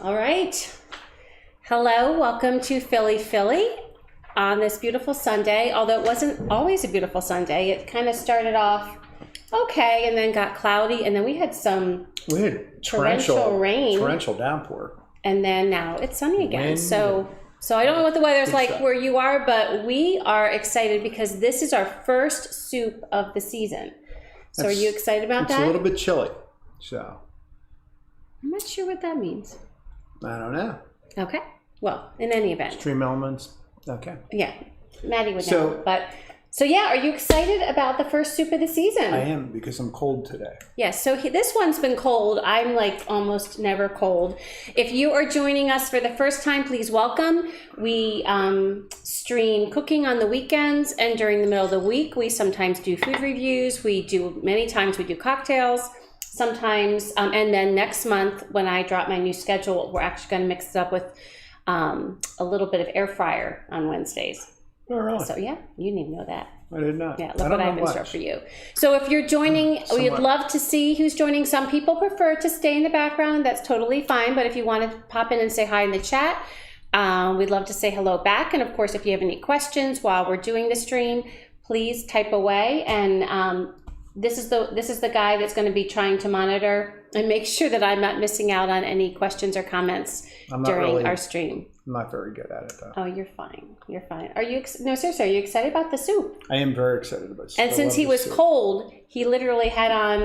All right. Hello, welcome to Philly on this beautiful Sunday. Although it wasn't always a beautiful Sunday, it kind of started off okay and then got cloudy, and then we had torrential rain, torrential downpour, and then now it's sunny again. So I don't know what the weather's like where you are, but we are excited because this is our first soup of the season. So are you excited about that? It's a little bit chilly, so I'm not sure what that means. I don't know. Okay. Well, in any event. Extreme elements. Okay. Yeah. Maddie would know. So yeah, are you excited about the first soup of the season? I am, because I'm cold today. Yes, so this one's been cold. I'm like almost never cold. If you are joining us for the first time, please welcome. We stream cooking on the weekends, and during the middle of the week, we sometimes do food reviews. Many times we do cocktails. Sometimes, and then next month when I drop my new schedule, we're actually going to mix it up with a little bit of air fryer on Wednesdays. Oh, really? So yeah, you didn't even know that. I did not. Yeah, look what I have in store for you. So if you're joining, we'd love to see who's joining. Some people prefer to stay in the background. That's totally fine. But if you want to pop in and say hi in the chat, we'd love to say hello back. And of course, if you have any questions while we're doing the stream, please type away. And this is the guy that's going to be trying to monitor and make sure that I'm not missing out on any questions or comments during our stream. I'm not very good at it, though. Oh, you're fine. You're fine. No, seriously, are you excited about the soup? I am very excited about soup. And since he was cold, he literally had on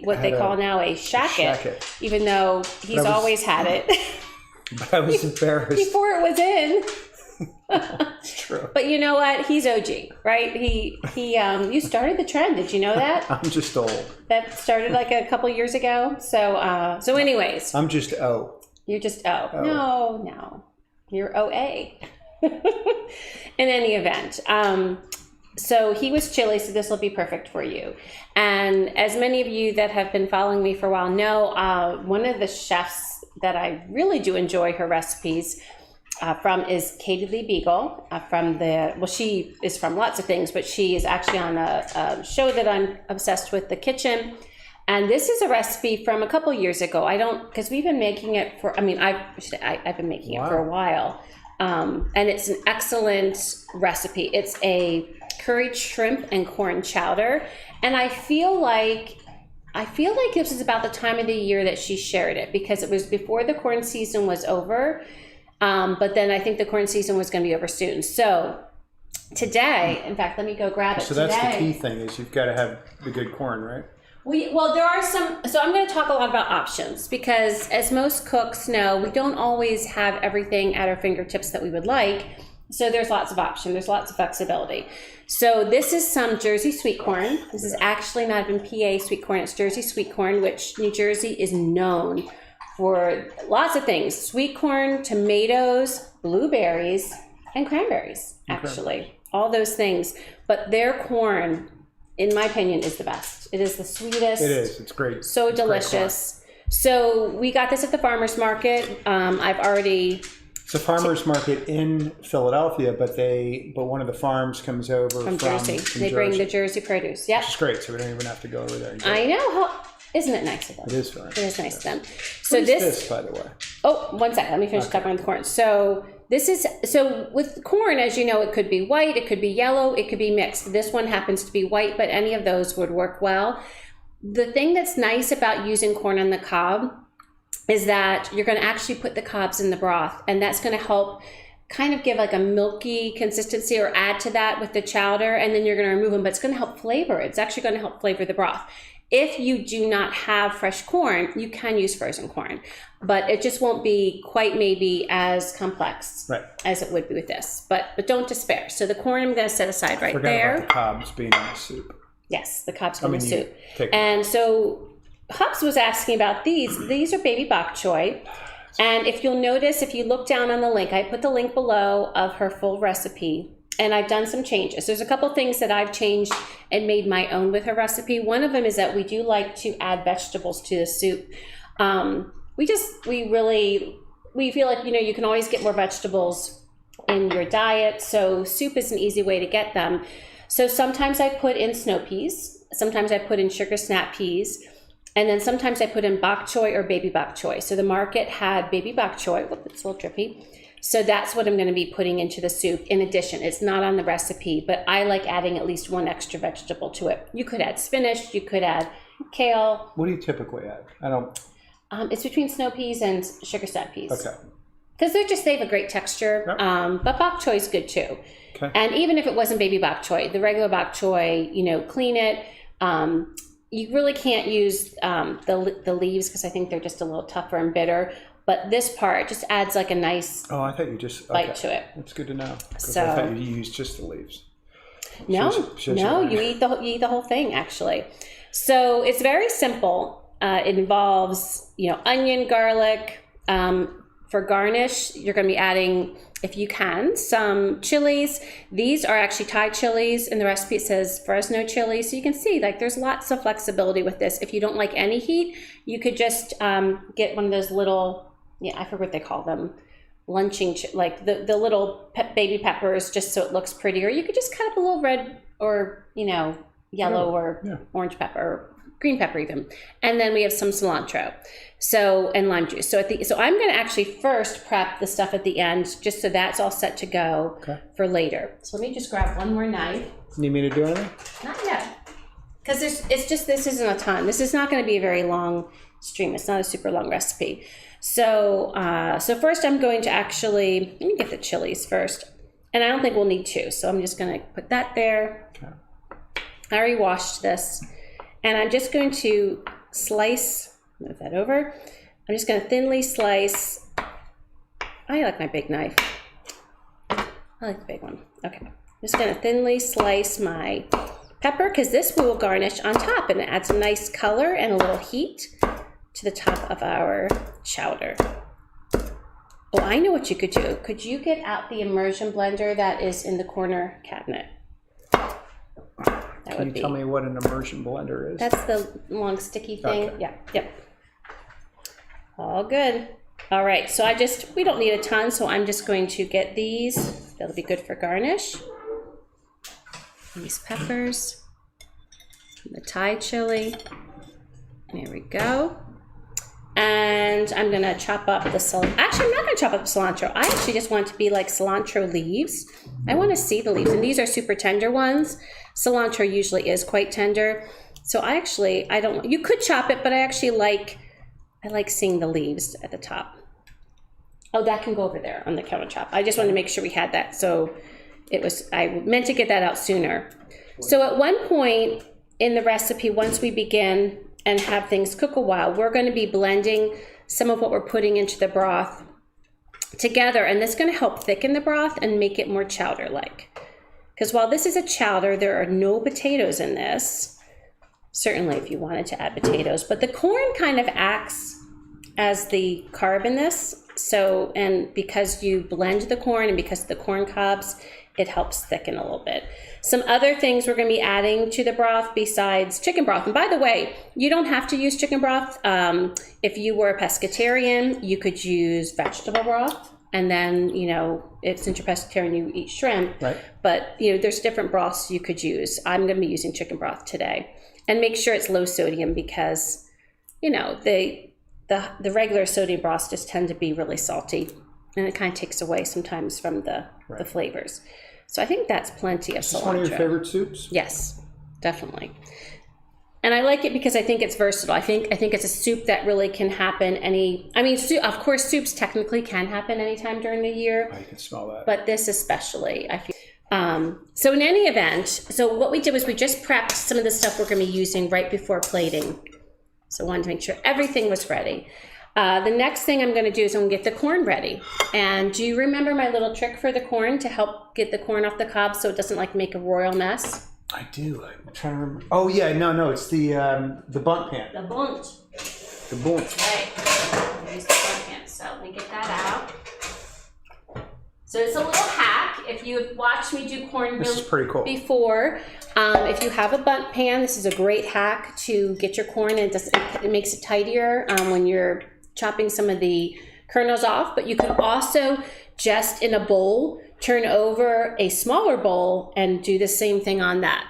what they call now a shacket, even though he's always had it. But I was embarrassed. Before it was in. It's true. But you know what? He's OG, right? You started the trend. Did you know that? I'm just old. That started like a couple years ago. So anyways. I'm just O. You're just O. No. You're OA. In any event. So he was chili, so this will be perfect for you. And as many of you that have been following me for a while know, one of the chefs that I really do enjoy her recipes from is Katie Lee Beagle she is from lots of things, but she is actually on a show that I'm obsessed with, The Kitchen. And this is a recipe from a couple years ago. Because we've been making it I've been making it for a while. And it's an excellent recipe. It's a curried shrimp and corn chowder. And I feel like this is about the time of the year that she shared it, because it was before the corn season was over. But then I think the corn season was going to be over soon. So today, in fact, let me go grab it. So that's the key thing, is you've got to have the good corn, right? There are some, so I'm going to talk a lot about options, because as most cooks know, we don't always have everything at our fingertips that we would like. So there's lots of options. There's lots of flexibility. So this is some Jersey sweet corn. This is actually not even PA sweet corn. It's Jersey sweet corn, which New Jersey is known for lots of things: sweet corn, tomatoes, blueberries, and cranberries, actually. All those things. But their corn, in my opinion, is the best. It is the sweetest. It is. It's great. So it's delicious. So we got this at the farmer's market. It's a farmer's market in Philadelphia, but one of the farms comes over from Jersey. They bring the Jersey produce. Yep. Which is great, so we don't even have to go over there. I know. Isn't it nice of them? It is very nice. It is nice of them. So this, by the way. Oh, one second. Let me finish covering the corn. So with corn, as you know, it could be white, it could be yellow, it could be mixed. This one happens to be white, but any of those would work well. The thing that's nice about using corn on the cob is that you're going to actually put the cobs in the broth, and that's going to help kind of give like a milky consistency, or add to that with the chowder, and then you're going to remove them, but it's going to help flavor. It's actually going to help flavor the broth. If you do not have fresh corn, you can use frozen corn, but it just won't be quite maybe as complex as it would be with this. But don't despair. So the corn I'm going to set aside right there. Forget about the cobs being in the soup. Yes, the cobs in the soup. And so Hubs was asking about these. These are baby bok choy. And if you'll notice, if you look down on the link, I put the link below of her full recipe. And I've done some changes. There's a couple things that I've changed and made my own with her recipe. One of them is that we do like to add vegetables to the soup. We feel like, you can always get more vegetables in your diet. So soup is an easy way to get them. So sometimes I put in snow peas. Sometimes I put in sugar snap peas. And then sometimes I put in bok choy or baby bok choy. So the market had baby bok choy. Whoop, it's a little drippy. So that's what I'm going to be putting into the soup. In addition, it's not on the recipe, but I like adding at least one extra vegetable to it. You could add spinach, you could add kale. What do you typically add? I don't. It's between snow peas and sugar snap peas. Okay. Because they have a great texture. Yep. But bok choy is good too. Okay. And even if it wasn't baby bok choy, the regular bok choy, clean it. You really can't use the leaves because I think they're just a little tougher and bitter. But this part just adds like a nice I thought you just bite to it. That's good to know. So I thought you used just the leaves. No, you eat the whole thing actually. So it's very simple. It involves onion, garlic. For garnish, you're going to be adding, if you can, some chilies. These are actually Thai chilies. In the recipe, it says Fresno chili. So you can see, there's lots of flexibility with this. If you don't like any heat, you could just get one of those little, I forget what they call them, lunching, the little baby peppers, just so it looks pretty. Or you could just cut up a little red or, yellow or orange pepper, or green pepper even. And then we have some cilantro. And lime juice. So I'm going to actually first prep the stuff at the end, just so that's all set to go for later. So let me just grab one more knife. Need me to do anything? Not yet. Because this isn't a ton. This is not going to be a very long stream. It's not a super long recipe. So first I'm going to let me get the chilies first. And I don't think we'll need two. So I'm just going to put that there. Okay. I already washed this. And I'm just going to move that over. I'm just going to thinly slice. I like my big knife. I like the big one. Okay. I'm just going to thinly slice my pepper because this we will garnish on top, and it adds a nice color and a little heat to the top of our chowder. Oh, I know what you could do. Could you get out the immersion blender that is in the corner cabinet? Can you tell me what an immersion blender is? That's the long sticky thing. Okay. Yeah, yep. All good. All right, so we don't need a ton, so I'm just going to get these. That'll be good for garnish. These peppers, the Thai chili. There we go. And I'm gonna chop up the cilantro. Actually, I'm not gonna chop up the cilantro. I actually just want it to be like cilantro leaves. I wanna see the leaves, and these are super tender ones. Cilantro usually is quite tender. So I don't, you could chop it, but I like seeing the leaves at the top. Oh, that can go over there on the countertop. I just wanted to make sure we had that. So I meant to get that out sooner. So at one point in the recipe, once we begin and have things cook a while, we're going to be blending some of what we're putting into the broth together, and that's going to help thicken the broth and make it more chowder-like. Because while this is a chowder, there are no potatoes in this. Certainly if you wanted to add potatoes, but the corn kind of acts as the carb in this. So, and because you blend the corn and because of the corn cobs, it helps thicken a little bit. Some other things we're going to be adding to the broth besides chicken broth. And by the way, you don't have to use chicken broth. If you were a pescatarian, you could use vegetable broth. And then, since you're pescatarian, you eat shrimp. Right. But, there's different broths you could use. I'm going to be using chicken broth today. And make sure it's low sodium because, the regular sodium broths just tend to be really salty. And it kind of takes away sometimes from the flavors. So I think that's plenty of cilantro. Is this one of your favorite soups? Yes, definitely. And I like it because I think it's versatile. I think it's a soup that really can happen of course, soups technically can happen anytime during the year. Oh, you can smell that. But this especially, I feel. So in any event, what we did was we just prepped some of the stuff we're going to be using right before plating. So I wanted to make sure everything was ready. The next thing I'm going to do is I'm going to get the corn ready. And do you remember my little trick for the corn to help get the corn off the cob so it doesn't make a royal mess? I do. I'm trying to remember. Oh yeah, no, it's the bunt pan. The bunt. The bunt. Right. Use the bunt pan. So let me get that out. So it's a little hack. If you have watched me do cornmeal this is pretty cool. Before, if you have a bunt pan, this is a great hack to get your corn, and it makes it tidier when you're chopping some of the kernels off. But you can also just in a bowl turn over a smaller bowl and do the same thing on that.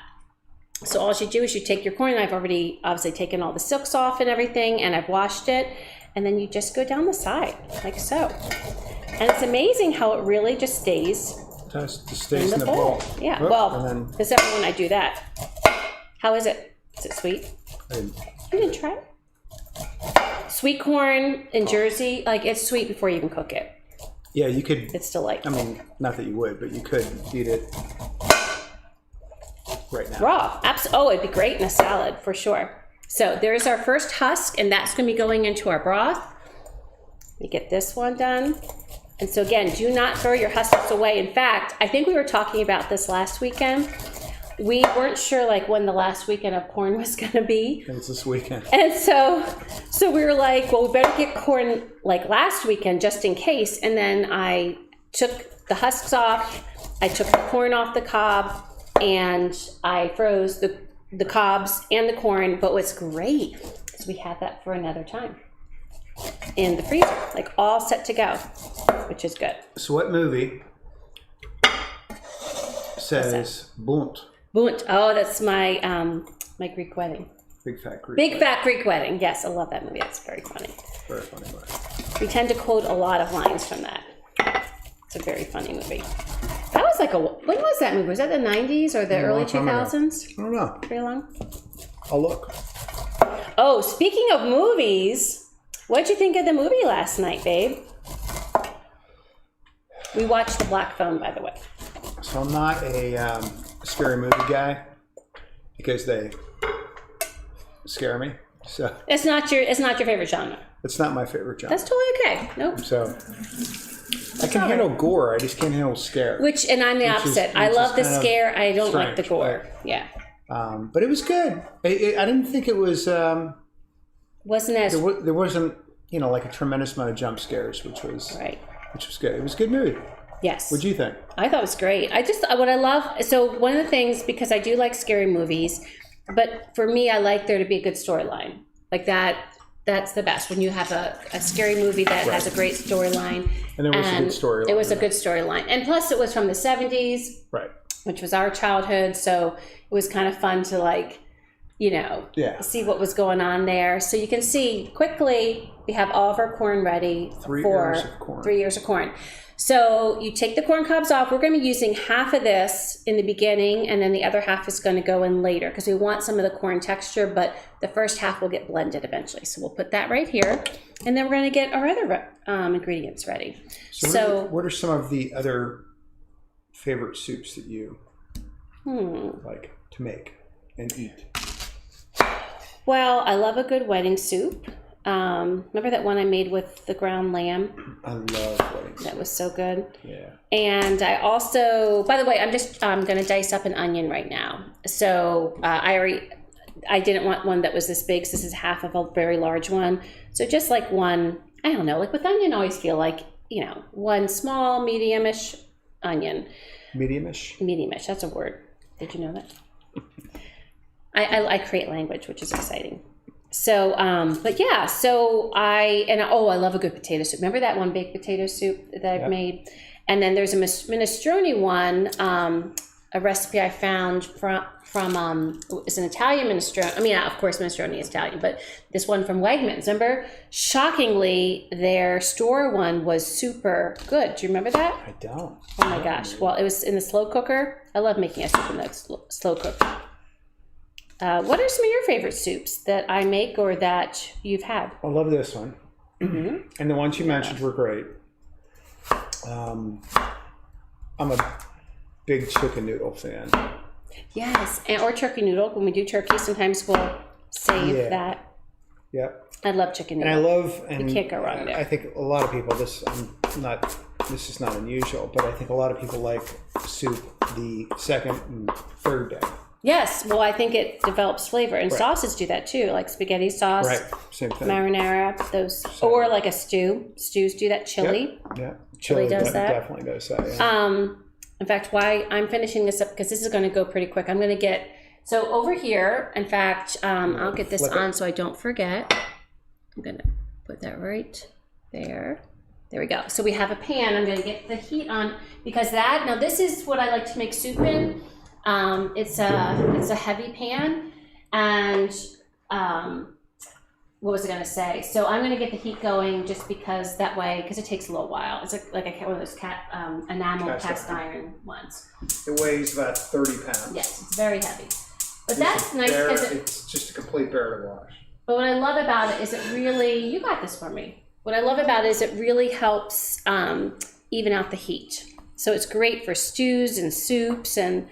So all you do is you take your corn, and I've already obviously taken all the silks off and everything, and I've washed it, and then you just go down the side, like so. And it's amazing how it really just stays Just stays in the bowl. Yeah, Whoop, well, and then, except for when I do that. How is it? Is it sweet? You didn't try it? Sweet corn in Jersey, like it's sweet before you even cook it. yeah, you could. It's delightful. I mean, not that you would, but you could eat it right now. Raw. Oh, it'd be great in a salad for sure. So there's our first husk, and that's going to be going into our broth. We get this one done. And so again, do not throw your husks away. In fact, I think we were talking about this last weekend. We weren't sure like when the last weekend of corn was going to be. It's this weekend. And so we were like, well, we better get corn like last weekend just in case. And then I took the husks off. I took the corn off the cob, and I froze the cobs and the corn. But what's great is we have that for another time in the freezer, like all set to go, which is good. So what movie says bunt? Bunt. Oh, that's my my Greek wedding. Big Fat Greek Big Wedding. Fat Greek Wedding. Yes, I love that movie. It's very funny. Very funny movie. We tend to quote a lot of lines from that. It's a very funny movie. That was like when was that movie? Was that the 90s or the early 2000s? I don't know. Very long. I'll look. Oh, speaking of movies, what'd you think of the movie last night, babe? We watched The Black Phone, by the way. So I'm not a scary movie guy because they scare me. So It's not your favorite genre. it's not my favorite genre. That's totally okay. Nope. So I can handle gore. I just can't handle scare. And I'm the opposite. I love the scare. I don't like the gore. Yeah. But it was good. I didn't think it was. Wasn't as There wasn't like a tremendous amount of jump scares, which was right. Which was good. It was a good movie. Yes. What'd you think? I thought it was great. What I love, so one of the things, because I do like scary movies, but for me, I like there to be a good storyline. Like that's the best. When you have a scary movie that has a great storyline. And there was a good storyline. It was a good storyline. And plus it was from the 70s. Right. Which was our childhood. So it was kind of fun to see what was going on there. So you can see quickly, we have all of our corn ready 3 for ears of corn. 3 ears of corn. So you take the corn cobs off. We're going to be using half of this in the beginning, and then the other half is going to go in later because we want some of the corn texture, but the first half will get blended eventually. So we'll put that right here, and then we're going to get our other ingredients ready. So what are some of the other favorite soups that you like to make and eat? Well, I love a good wedding soup. Remember that one I made with the ground lamb? I love wedding soup. That was so good. Yeah. And I also, by the way, I'm going to dice up an onion right now. So I didn't want one that was this big. So this is half of a very large one. So just like one, I don't know, like with onion, I always feel like, one small, medium-ish onion. Medium-ish? Medium-ish, that's a word. Did you know that? I create language, which is exciting. So, but yeah, I love a good potato soup. Remember that one baked potato soup that I've made? And then there's a minestrone one, a recipe I found from it's an Italian minestrone. I mean, of course, minestrone is Italian, but this one from Wegmans. Remember? Shockingly, their store one was super good. Do you remember that? I don't. Oh my gosh. Well, it was in the slow cooker. I love making a soup in the slow cooker. What are some of your favorite soups that I make or that you've had? I love this one. Mm-hmm. And the ones you mentioned were great. I'm a big chicken noodle fan. Yes, or turkey noodle. When we do turkey, sometimes we'll save that. Yep. I love chicken And noodle. you can't go wrong there. I think a lot of people, this is not unusual, but I think a lot of people like soup the second and third day. Yes, well, I think it develops flavor, and sauces do that too, like spaghetti sauce, right? Same thing. Marinara, or like a stew. Stews do that. Chili, chili does that. Definitely does that. Yeah. In fact, why I'm finishing this up because this is going to go pretty quick. I'm going to get over here. In fact, I'll get this on so I don't forget. I'm going to put that right there. There we go. So we have a pan. I'm going to get the heat on because now this is what I like to make soup in. It's a heavy pan, and what was I going to say? So I'm going to get the heat going just because that way, because it takes a little while. It's like one of those enamel cast iron ones. It weighs about 30 pounds. Yes, it's very heavy. But that's nice because it's just a complete bear to wash. But what I love about it is it really, you got this for me. What I love about it is it really helps even out the heat. So it's great for stews and soups, and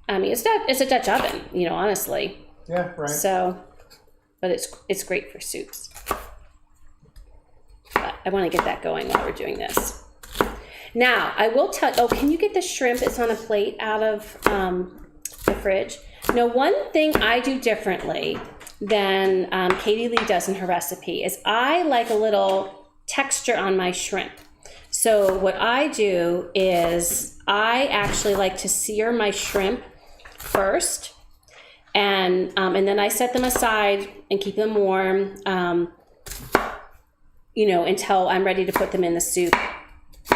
I mean, it's a Dutch oven, you know, honestly. Yeah, right. So, but it's great for soups. But I want to get that going while we're doing this. Now, I will tell, oh, can you get the shrimp? It's on a plate out of the fridge. Now, one thing I do differently than Katie Lee does in her recipe is I like a little texture on my shrimp. So what I do is I actually like to sear my shrimp first, and then I set them aside and keep them warm, you know, until I'm ready to put them in the soup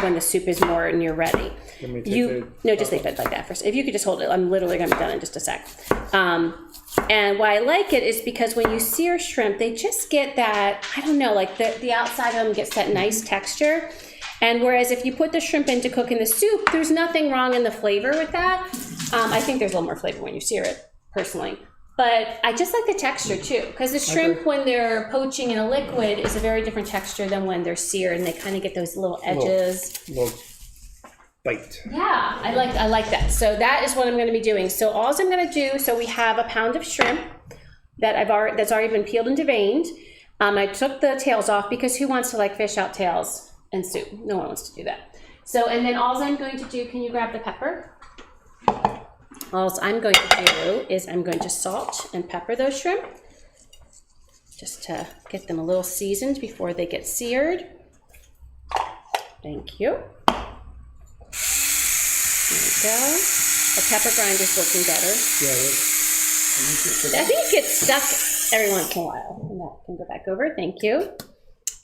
when the soup is more near ready. Just leave it like that first. If you could just hold it, I'm literally going to be done in just a sec. And why I like it is because when you sear shrimp, they just get that, I don't know, like the outside of them gets that nice texture. And whereas if you put the shrimp in to cook in the soup, there's nothing wrong in the flavor with that. I think there's a little more flavor when you sear it, personally. But I just like the texture too, because the shrimp, when they're poaching in a liquid, is a very different texture than when they're seared, and they kind of get those little edges. Little bite. Yeah, I like that. So that is what I'm going to be doing. So all I'm going to do, so we have a pound of shrimp that that's already been peeled and deveined. I took the tails off because who wants to like fish out tails in soup? No one wants to do that. So, and then all I'm going to do, can you grab the pepper? All I'm going to do is I'm going to salt and pepper those shrimp just to get them a little seasoned before they get seared. Thank you. There we go. The pepper grinder's working better. Yeah, I think it gets stuck every once in a while. And that can go back over. Thank you.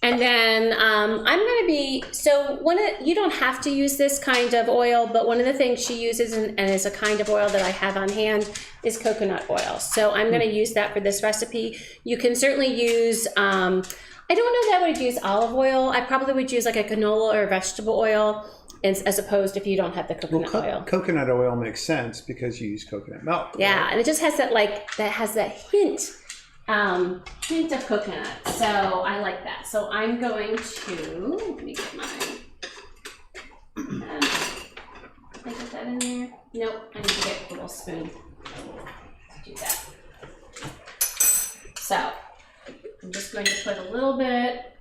And then I'm going to be, so you don't have to use this kind of oil, but one of the things she uses and is a kind of oil that I have on hand is coconut oil. So I'm going to use that for this recipe. You can certainly use, I don't know that I would use olive oil. I probably would use like a canola or vegetable oil as opposed if you don't have the coconut oil. Coconut oil makes sense because you use coconut milk. Yeah, right? And it just has that hint of coconut, so I like that. So I'm going to, let me get mine. Did I get that in there? Nope, I need to get a little spoon to do that. So I'm just going to put a little bit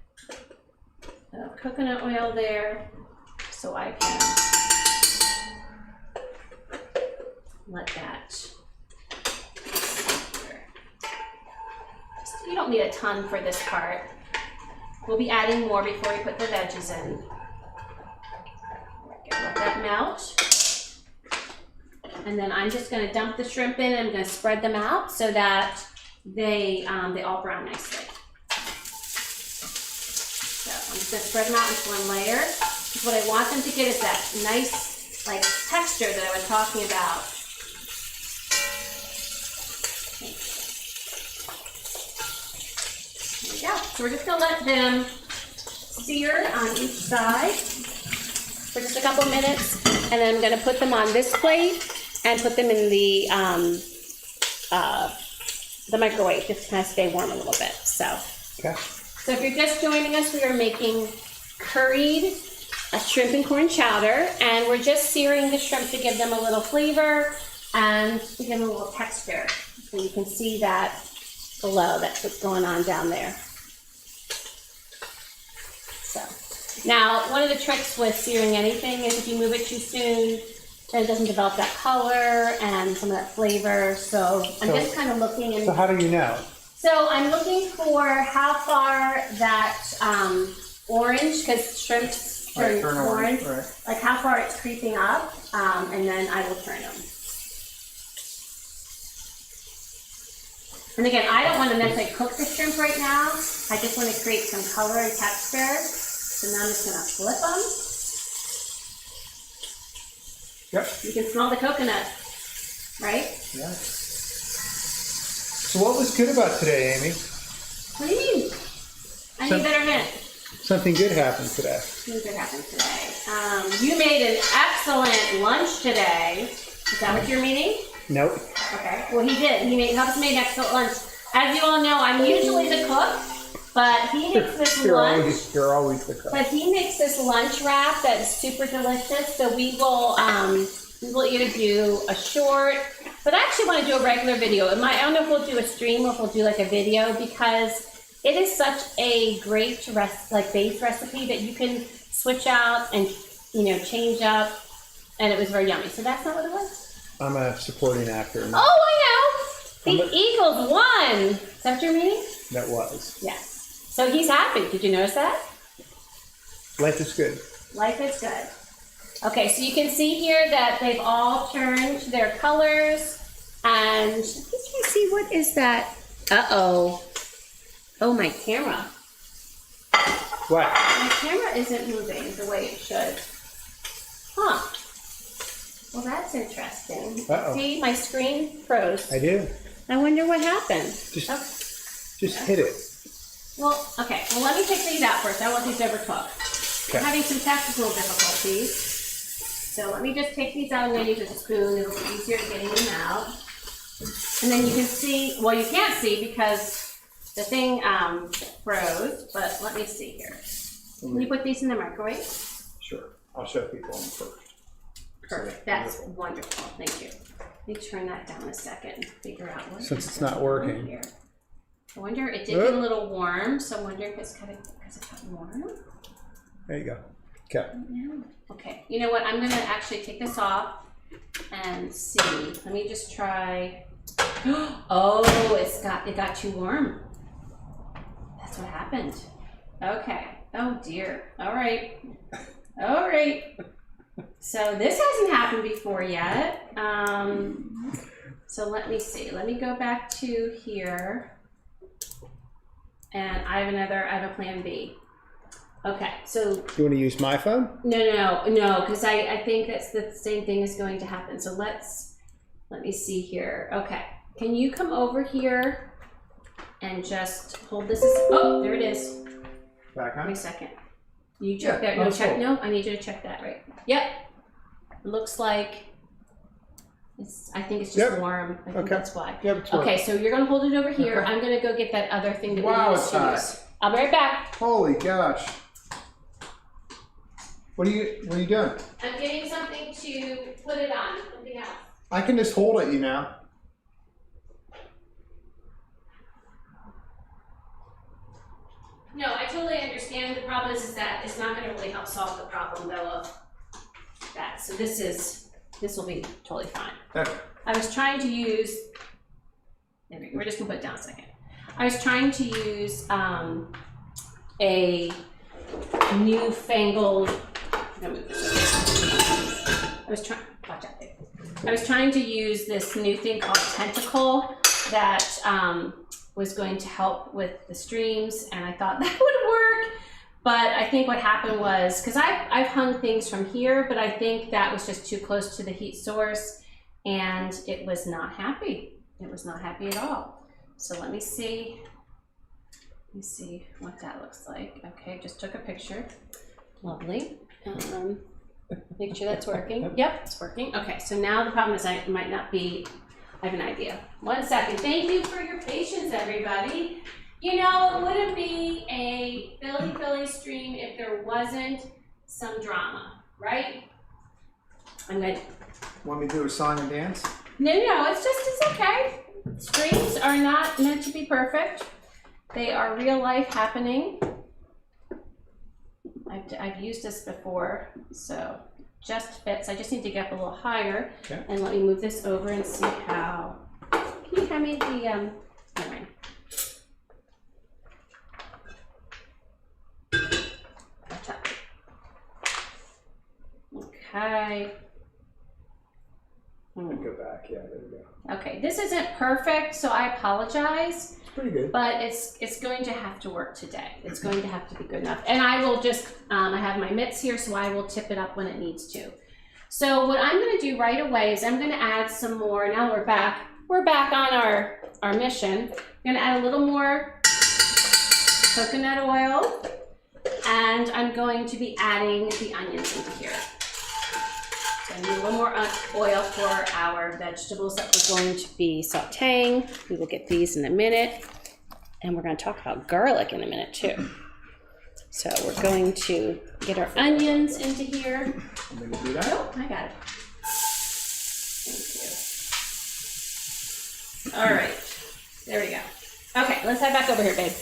of coconut oil there so I can let that. You don't need a ton for this part. We'll be adding more before we put the veggies in. Let that melt. And then I'm just going to dump the shrimp in, and I'm going to spread them out so that they all brown nicely. So I'm just going to spread them out into one layer. What I want them to get is that nice like texture that I was talking about. Yeah, so we're just going to let them sear on each side for just a couple minutes, and then I'm going to put them on this plate and put them in the microwave just to kind of stay warm a little bit. So, okay. So if you're just joining us, we are making curried shrimp and corn chowder, and we're just searing the shrimp to give them a little flavor and to give them a little texture. So you can see that below. That's what's going on down there. So now, one of the tricks with searing anything is if you move it too soon, then it doesn't develop that color and some of that flavor. So I'm just kind of looking. And so how do you know? So I'm looking for how far that orange, because shrimps turn orange, right. Like how far it's creeping up, and then I will turn them. And again, I don't want to necessarily cook the shrimp right now. I just want to create some color and texture. So now I'm just going to flip them. Yep. You can smell the coconut. right? Yeah. So what was good about today, Amy? What do you mean? I need a better hint. Something good happened today. Something good happened today. You made an excellent lunch today. Is that what you're meaning? Nope. Okay. Well, he did. He helped us make an excellent lunch. As you all know, I'm usually the cook, but he makes this lunch. You're always the cook. But he makes this lunch wrap that is super delicious. So we will either do a short, but I actually want to do a regular video. I don't know if we'll do a stream or if we'll do like a video, because it is such a great base recipe that you can switch out and change up, and it was very yummy. So that's not what it was? I'm a supporting actor. Oh, I know! The Eagles won! Is that what you're meaning? That was. Yes. So he's happy. Did you notice that? Life is good. Life is good. Okay, so you can see here that they've all turned their colors, and let me see, what is that? Uh-oh. Oh, my camera. What? My camera isn't moving the way it should. Huh. Well, that's interesting. Uh-oh. See, my screen froze. I do. I wonder what happened. Just hit it. Well, okay. Well, let me take these out first. I want these overcooked. Okay. I'm having some technical difficulties. So let me just take these out. I'm going to use a spoon. It'll be easier getting them out. And then you can see, well, you can't see because the thing froze, but let me see here. Can you put these in the microwave? Sure. I'll show people them first. Perfect. That's wonderful. Thank you. Let me turn that down a second. Figure out what. Since it's not working. Here. I wonder, it did get a little warm, so I wonder if it's kind of because it got warm. There you go. Okay. Okay. You know what? I'm going to actually take this off and see. Let me just try. Oh, it got too warm. That's what happened. Okay. Oh dear. All right. All right. So this hasn't happened before yet. So let me see. Let me go back to here. And I have a plan B. Okay, so. You want to use my phone? No, because I think that's the same thing is going to happen. So let me see here. Okay, can you come over here and just hold this? Oh, there it is. Back on? Wait a second. You check that? No, check. No, I need you to check that. Right. Yep. It looks like. I think it's just warm. I think that's why. Yep, okay, so you're gonna hold it over here. Okay. I'm gonna go get that other thing that we used to use. I'll be right back. Holy gosh. What are you doing? I'm getting something to put it on. Something else. I can just hold it, No, I totally understand. The problem is that it's not gonna really help solve the problem though of that. So this will be totally fine. Okay. I was trying to use, we're just gonna put it down a second. I was trying to use a newfangled, I was trying to use this new thing called Tentacle that was going to help with the streams, and I thought that would work. But I think what happened was, because I've hung things from here, but I think that was just too close to the heat source, and it was not happy. It was not happy at all. So let me see what that looks like. Okay, just took a picture. Lovely. Make sure that's working. Yep, it's working. Okay, so now the problem is I might not be, I have an idea. 1 second. Thank you for your patience, everybody. You know, it wouldn't be a Philly stream if there wasn't some drama, right? I'm good. Want me to do a song and dance? No, it's okay. Streams are not meant to be perfect. They are real life happening. I've used this before, so just fits. I just need to get up a little higher. Okay. And let me move this over and see how. Can you hand me the never mind. Okay. Let me go back. Yeah, there we go. Okay, this isn't perfect, so I apologize. It's pretty good. But it's going to have to work today. It's going to have to be good enough. And I will just, I have my mitts here, so I will tip it up when it needs to. So what I'm going to do right away is I'm going to add some more. Now we're back on our mission. I'm going to add a little more coconut oil, and I'm going to be adding the onions into here. So I need a little more oil for our vegetables that we're going to be sauteing. We will get these in a minute, and we're going to talk about garlic in a minute too. So we're going to get our onions into here. I'm going to do that. Oh, I got it. Thank you. All right, there we go. Okay, let's head back over here, babe.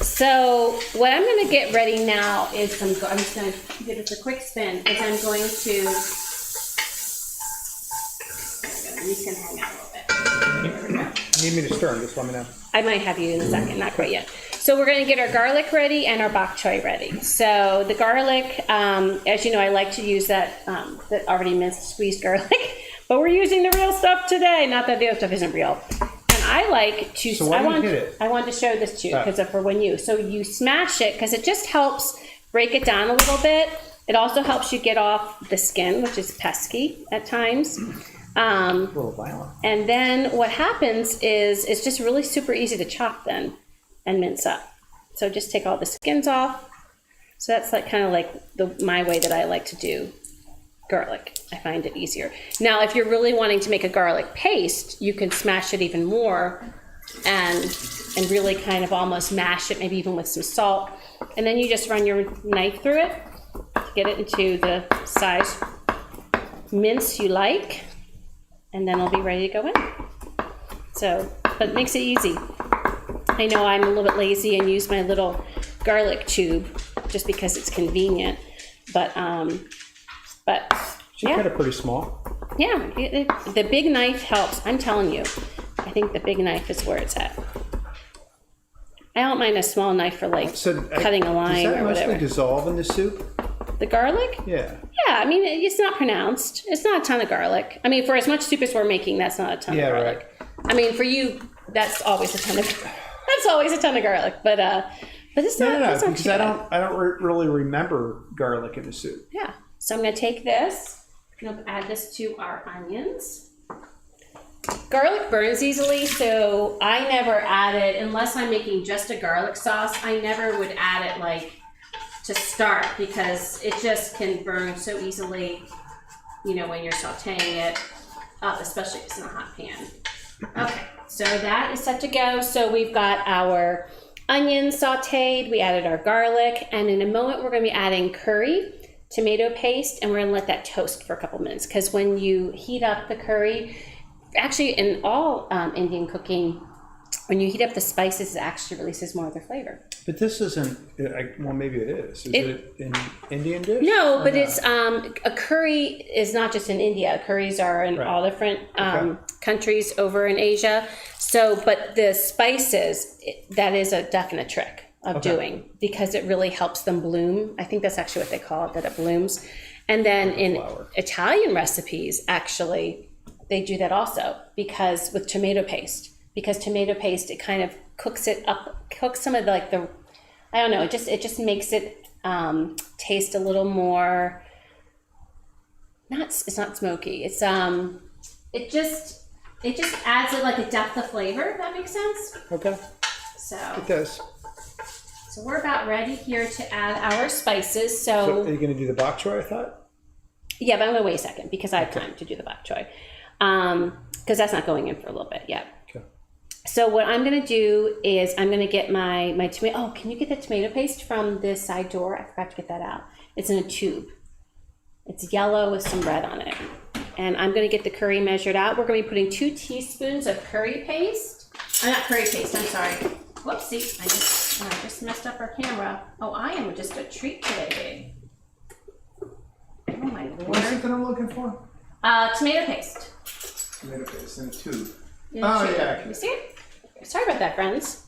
So what I'm going to get ready now is I'm just going to give this a quick spin. Is I'm going to. These can hang out a little bit. There we go. You need me to stir them? Just let me know. I might have you in a second. Not quite yet. So we're going to get our garlic ready and our bok choy ready. So the garlic, as you know, I like to use that already minced squeezed garlic, but we're using the real stuff today. Not that the other stuff isn't real. And I like to. So why don't you hit it? I want to show this to you because for when you. So you smash it because it just helps break it down a little bit. It also helps you get off the skin, which is pesky at times. A little violent. And then what happens is it's just really super easy to chop then and mince up. So just take all the skins off. So that's like kind of like my way that I like to do garlic. I find it easier. Now, if you're really wanting to make a garlic paste, you can smash it even more and really kind of almost mash it, maybe even with some salt. And then you just run your knife through it to get it into the size mince you like. And then it'll be ready to go in. So, but it makes it easy. I know I'm a little bit lazy and use my little garlic tube just because it's convenient. But She cut it pretty small. Yeah, the big knife helps. I'm telling you, I think the big knife is where it's at. I don't mind a small knife for like cutting a line or whatever. Does that mostly dissolve in the soup? The garlic? Yeah. Yeah, I mean, it's not pronounced. It's not a ton of garlic. I mean, for as much soup as we're making, that's not a ton of garlic. Right. I mean, for you, that's always a ton of garlic. But it's not. No, because I don't really remember garlic in the soup. Yeah. So I'm going to take this and add this to our onions. Garlic burns easily, so I never add it unless I'm making just a garlic sauce. I never would add it like to start because it just can burn so easily, you know, when you're sauteing it up, especially if it's in a hot pan. Okay, so that is set to go. So we've got our onions sauteed, we added our garlic, and in a moment we're going to be adding curry, tomato paste, and we're going to let that toast for a couple minutes because when you heat up the curry, actually in all Indian cooking, when you heat up the spices, it actually releases more of their flavor. But this isn't, well, maybe it is. Is it an Indian dish? No, but it's, a curry is not just in India. Curries are in all different countries over in Asia. So, but the spices, that is a definite trick of doing because it really helps them bloom. I think that's actually what they call it, that it blooms. And then in Italian recipes, actually, they do that also because with tomato paste. Because tomato paste, it kind of cooks it up, cooks some of the, like the, I don't know, it just makes it taste a little more, it's not smoky. It's it just adds it like a depth of flavor, if that makes sense. Okay. So it does. So we're about ready here to add our spices. So are you going to do the bok choy, I thought? Yeah, but I'm going to wait a second because I have time to do the bok choy. Because that's not going in for a little bit yet. Okay. So what I'm going to do is I'm going to get my tomato. Oh, can you get the tomato paste from this side door? I forgot to get that out. It's in a tube. It's yellow with some red on it. And I'm going to get the curry measured out. We're going to be putting 2 teaspoons of curry paste. Not curry paste, I'm sorry. Whoopsie, I just messed up our camera. Oh, I am just a treat today, babe. Oh my Lord. What is it that I'm looking for? Tomato paste. Tomato paste in a tube. Yeah. You see it? Sorry about that, friends.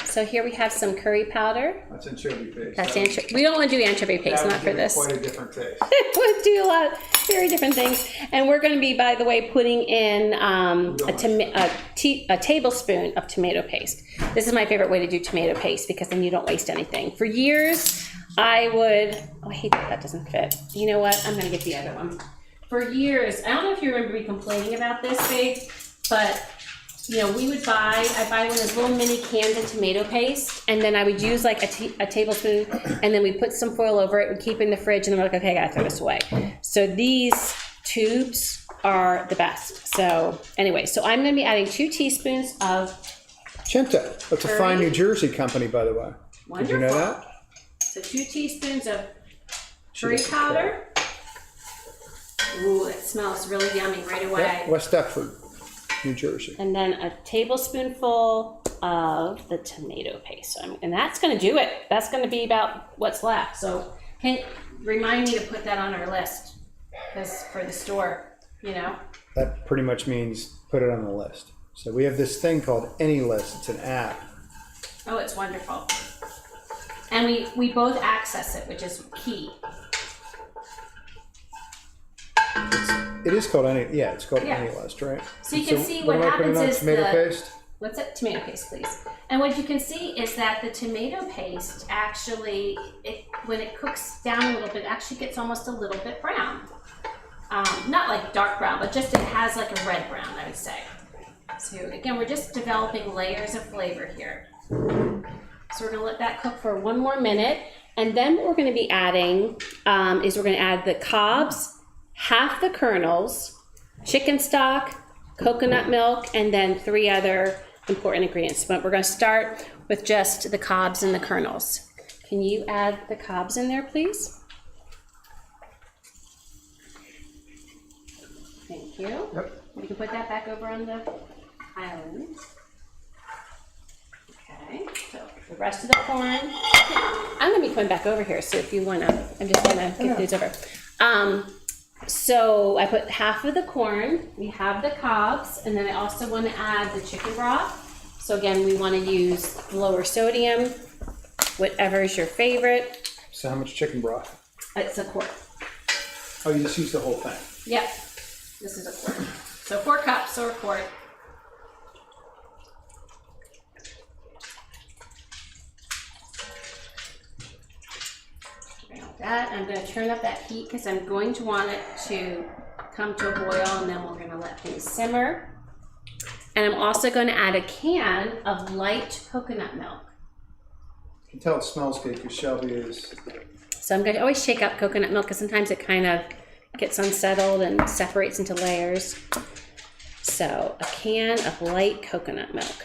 So here we have some curry powder. That's anchovy paste. That's anchovy. We don't want to do anchovy paste, not for this. Quite a different taste. We'll do a lot, very different things. And we're going to be, by the way, putting in a tablespoon of tomato paste. This is my favorite way to do tomato paste because then you don't waste anything. For years, I would, oh, I hate that that doesn't fit. You know what? I'm gonna get the other one. For years, I don't know if you remember me complaining about this, babe, but you know, I'd buy one of those little mini cans of tomato paste, and then I would use like a tablespoon, and then we put some foil over it, we keep it in the fridge, and then we're like, okay, I gotta throw this away. So these tubes are the best. So anyway, so I'm gonna be adding 2 teaspoons of Cento. That's a fine New Jersey company, by the way. Wonderful. Did you know that? So 2 teaspoons of curry powder. Ooh, it smells really yummy right away. Yep, West Deptford, New Jersey. And then a tablespoonful of the tomato paste. And that's going to do it. That's going to be about what's left. So remind me to put that on our list for the store, you know. That pretty much means put it on the list. So we have this thing called AnyList. It's an app. Oh, it's wonderful. And we both access it, which is key. It is called it's called AnyList, right? So you can see what happens is tomato paste. What's that? Tomato paste, please. And what you can see is that the tomato paste actually, when it cooks down a little bit, it actually gets almost a little bit brown. Not like dark brown, but just it has like a red brown, I would say. So again, we're just developing layers of flavor here. So we're gonna let that cook for 1 more minute. And then what we're gonna be adding is we're gonna add the cobs, half the kernels, chicken stock, coconut milk, and then 3 other important ingredients. But we're going to start with just the cobs and the kernels. Can you add the cobs in there, please? Thank you. Yep. You can put that back over on the island. Okay, so the rest of the corn. I'm going to be coming back over here, so if you want to, I'm just going to get these over. So I put half of the corn, we have the cobs, and then I also want to add the chicken broth. So again, we want to use lower sodium, whatever is your favorite. So how much chicken broth? It's a quart. Oh, you just use the whole thing? Yep, this is a quart. So 4 cups or a quart. That I'm going to turn up that heat because I'm going to want it to come to a boil, and then we're going to let things simmer. And I'm also going to add a can of light coconut milk. You can tell it smells good because Shelby is. So I'm going to always shake up coconut milk because sometimes it kind of gets unsettled and separates into layers. So a can of light coconut milk.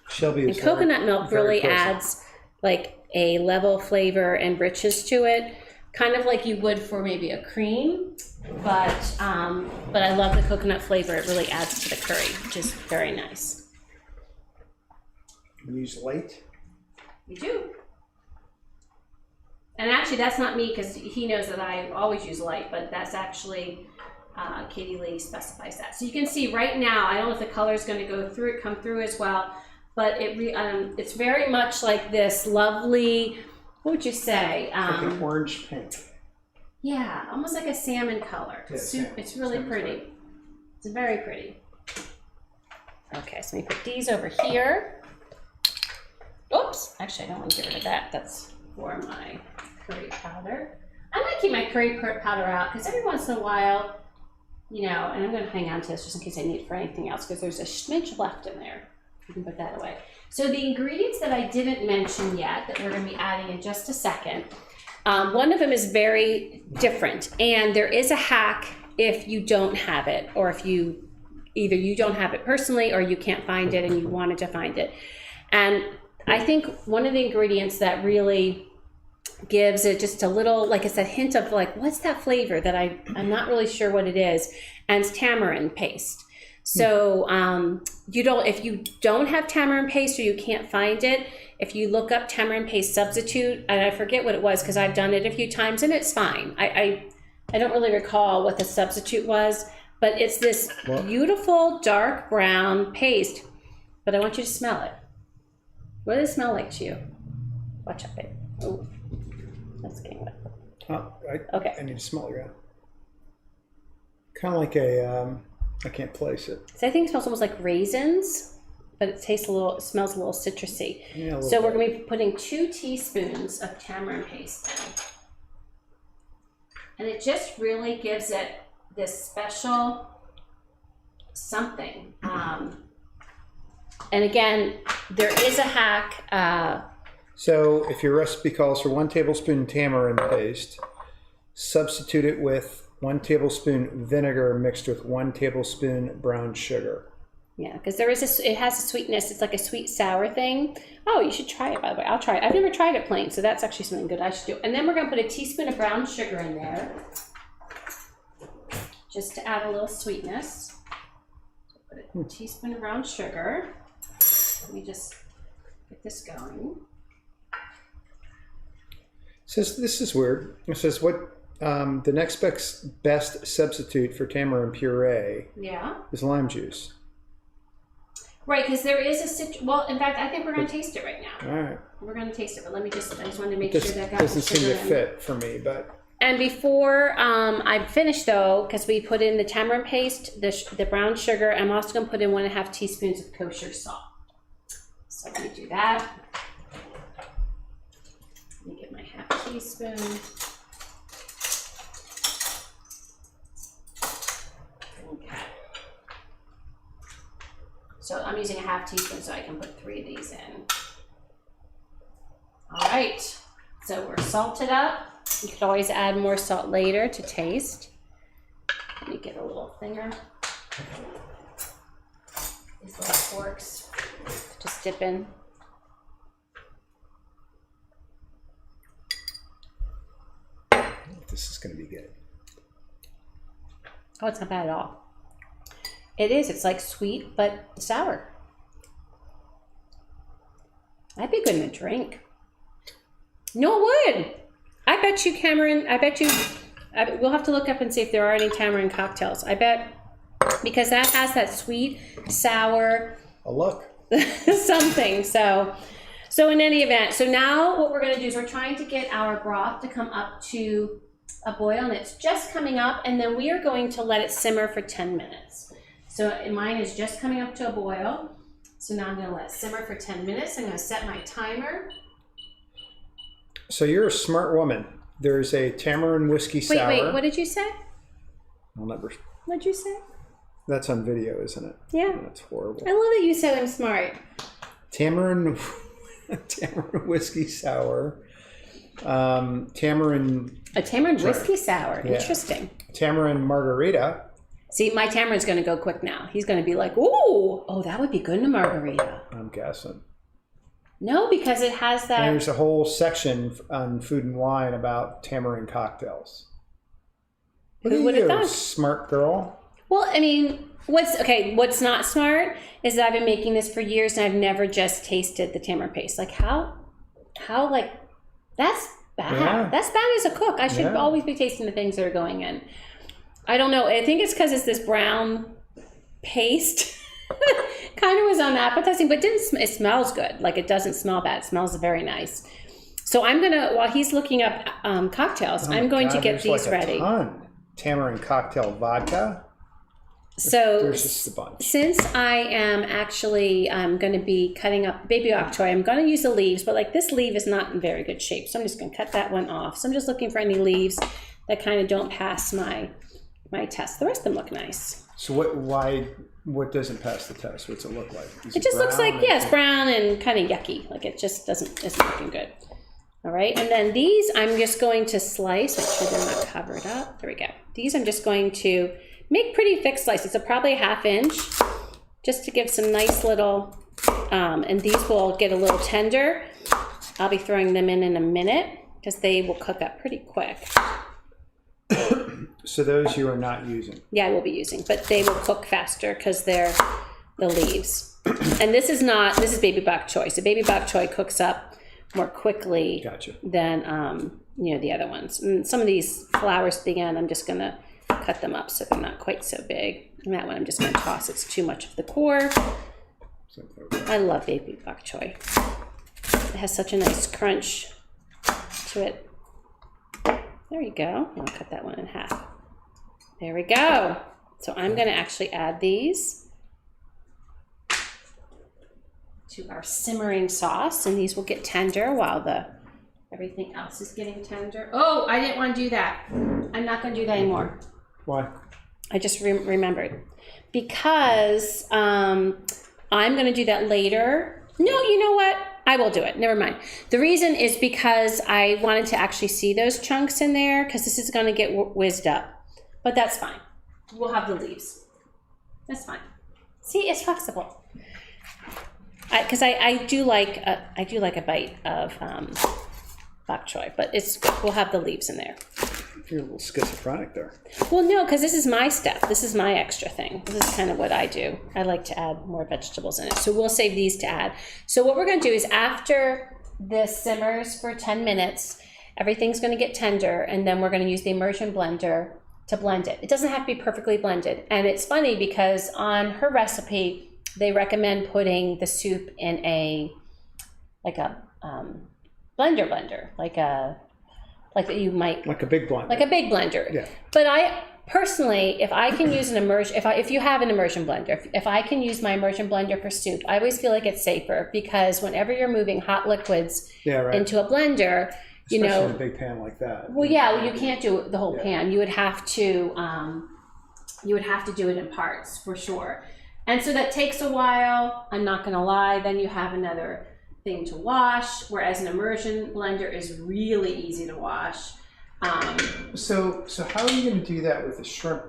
Shelby is. And coconut milk really adds like a level flavor and richness to it. Kind of like you would for maybe a cream, but I love the coconut flavor. It really adds to the curry, which is very nice. You use light? We do. And actually, that's not me because he knows that I always use light, but that's actually Katie Lee specifies that. So you can see right now, I don't know if the color is going to come through as well, but it's very much like this lovely. What would you say? Like an orange pink. Yeah, almost like a salmon color. Yeah, it's really pretty. Right. It's very pretty. Okay, so let me put these over here. Oops, actually I don't want to get rid of that. That's for my curry powder. I might keep my curry powder out because every once in a while, you know, and I'm going to hang on to this just in case I need it for anything else because there's a smidge left in there. You can put that away. So the ingredients that I didn't mention yet that we're going to be adding in just a second, one of them is very different, and there is a hack if you don't have it, or if either you don't have it personally or you can't find it and you wanted to find it. And I think one of the ingredients that really gives it just a little, like it's a hint of like, what's that flavor that I'm not really sure what it is, and it's tamarind paste. So if you don't have tamarind paste or you can't find it, if you look up tamarind paste substitute, and I forget what it was because I've done it a few times and it's fine. I don't really recall what the substitute was, but it's this beautiful dark brown paste. But I want you to smell it. What does it smell like to you? Watch out, babe. Oh, that's getting wet. Okay. I need to smell it. Kind of like a. I can't place it. So I think it smells almost like raisins. but it tastes a little, it smells a little citrusy. Yeah, So we're going to be putting 2 teaspoons of tamarind paste in. And it just really gives it this special something. And again, there is a hack. So if your recipe calls for 1 tablespoon tamarind paste, substitute it with 1 tablespoon vinegar mixed with 1 tablespoon brown sugar. Yeah, because there is it has a sweetness. It's like a sweet sour thing. Oh, you should try it, by the way. I'll try it. I've never tried it plain, so that's actually something good I should do. And then we're going to put a teaspoon of brown sugar in there, just to add a little sweetness. So put a teaspoon of brown sugar. Let me just get this going. It says, this is weird. It says, what the next best substitute for tamarind puree is lime juice. Right, because there is a well, in fact, I think we're going to taste it right now. All right. We're going to taste it, but I just wanted to make sure that got doesn't seem to in. fit for me, but. And before I finish though, because we put in the tamarind paste, the brown sugar, I'm also going to put in 1.5 teaspoons of kosher salt. So let me do that. Let me get my 1/2 teaspoon. Okay. So I'm using a 1/2 teaspoon so I can put 3 of these in. All right, so we're salted up. You could always add more salt later to taste. Let me get a little thinger. These little forks to just dip in. This is going to be good. Oh, it's not bad at all. It is. It's like sweet, but sour. That'd be good in a drink. No, it would. I bet you, Cameron, we'll have to look up and see if there are any tamarind cocktails. I bet, because that has that sweet, sour. A look. Something. So in any event, so now what we're going to do is we're trying to get our broth to come up to a boil, and it's just coming up, and then we are going to let it simmer for 10 minutes. So mine is just coming up to a boil. So now I'm going to let it simmer for 10 minutes. I'm going to set my timer. So you're a smart woman. There's a tamarind whiskey sour. Wait, what did you say? I'll never. What'd you say? That's on video, isn't it? Yeah. That's horrible. I love that you said I'm smart. Tamarind whiskey sour. Tamarind. A tamarind whiskey sour. Yeah. Interesting. Tamarind margarita. See, my tamarind's going to go quick now. He's going to be like, ooh, oh, that would be good in a margarita. I'm guessing. No, because it has that. And there's a whole section on Food and Wine about tamarind cocktails. Who would have thought? Smart girl. Well, I mean, what's not smart is that I've been making this for years and I've never just tasted the tamarind paste. Like how like, that's bad. Yeah. That's bad as a cook. I should always be tasting the things that are going in. I don't know. I think it's because it's this brown paste. Kind of was unappetizing, but it smells good. Like it doesn't smell bad. It smells very nice. So I'm gonna, while he's looking up cocktails, I'm going to get these ready. Tamarind cocktail vodka. So there's just a bunch. Since I am actually going to be cutting up baby bok choy, I'm going to use the leaves, but like this leaf is not in very good shape, so I'm just going to cut that one off. So I'm just looking for any leaves that kind of don't pass my test. The rest of them look nice. So what doesn't pass the test? What's it look like? It just looks like, it's brown and kind of yucky. Like it just isn't looking good. All right, and then these I'm just going to slice. Make sure they're not covered up. There we go. These I'm just going to make pretty thick slices, so probably 1/2 inch, just to give some nice little, and these will get a little tender. I'll be throwing them in a minute because they will cook up pretty quick. So those you are not using? Yeah, I will be using, but they will cook faster because they're the leaves. And this is baby bok choy. So baby bok choy cooks up more quickly than the other ones. And some of these flowers at the end, I'm just gonna cut them up so they're not quite so big. And that one I'm just gonna toss. It's too much of the core. I love baby bok choy. It has such a nice crunch to it. There you go. I'll cut that one in half. There we go. So I'm gonna actually add these. to our simmering sauce, and these will get tender while everything else is getting tender. Oh, I didn't want to do that. I'm not going to do that anymore. Why? I just remembered. Because I'm going to do that later. No, you know what? I will do it. Never mind. The reason is because I wanted to actually see those chunks in there, because this is going to get whizzed up. But that's fine. We'll have the leaves. That's fine. See, it's flexible. Because I do like a bite of bok choy, but it's good. We'll have the leaves in there. You're a little schizophrenic there. Well, no, because this is my stuff. This is my extra thing. This is kind of what I do. I like to add more vegetables in it. So we'll save these to add. So what we're going to do is after this simmers for 10 minutes, everything's going to get tender, and then we're going to use the immersion blender to blend it. It doesn't have to be perfectly blended. And it's funny because on her recipe, they recommend putting the soup in a blender, like that you might, like a big blender. Like a big blender. Yeah. But I personally, if I can use an immersion, if you have an immersion blender, if I can use my immersion blender for soup, I always feel like it's safer, because whenever you're moving hot liquids into a blender, you Especially know, in a big pan like that. Well, yeah, you can't do the whole pan. You would have to do it in parts for sure. And so that takes a while. I'm not going to lie. Then you have another thing to wash, whereas an immersion blender is really easy to wash. So how are you going to do that with the shrimp?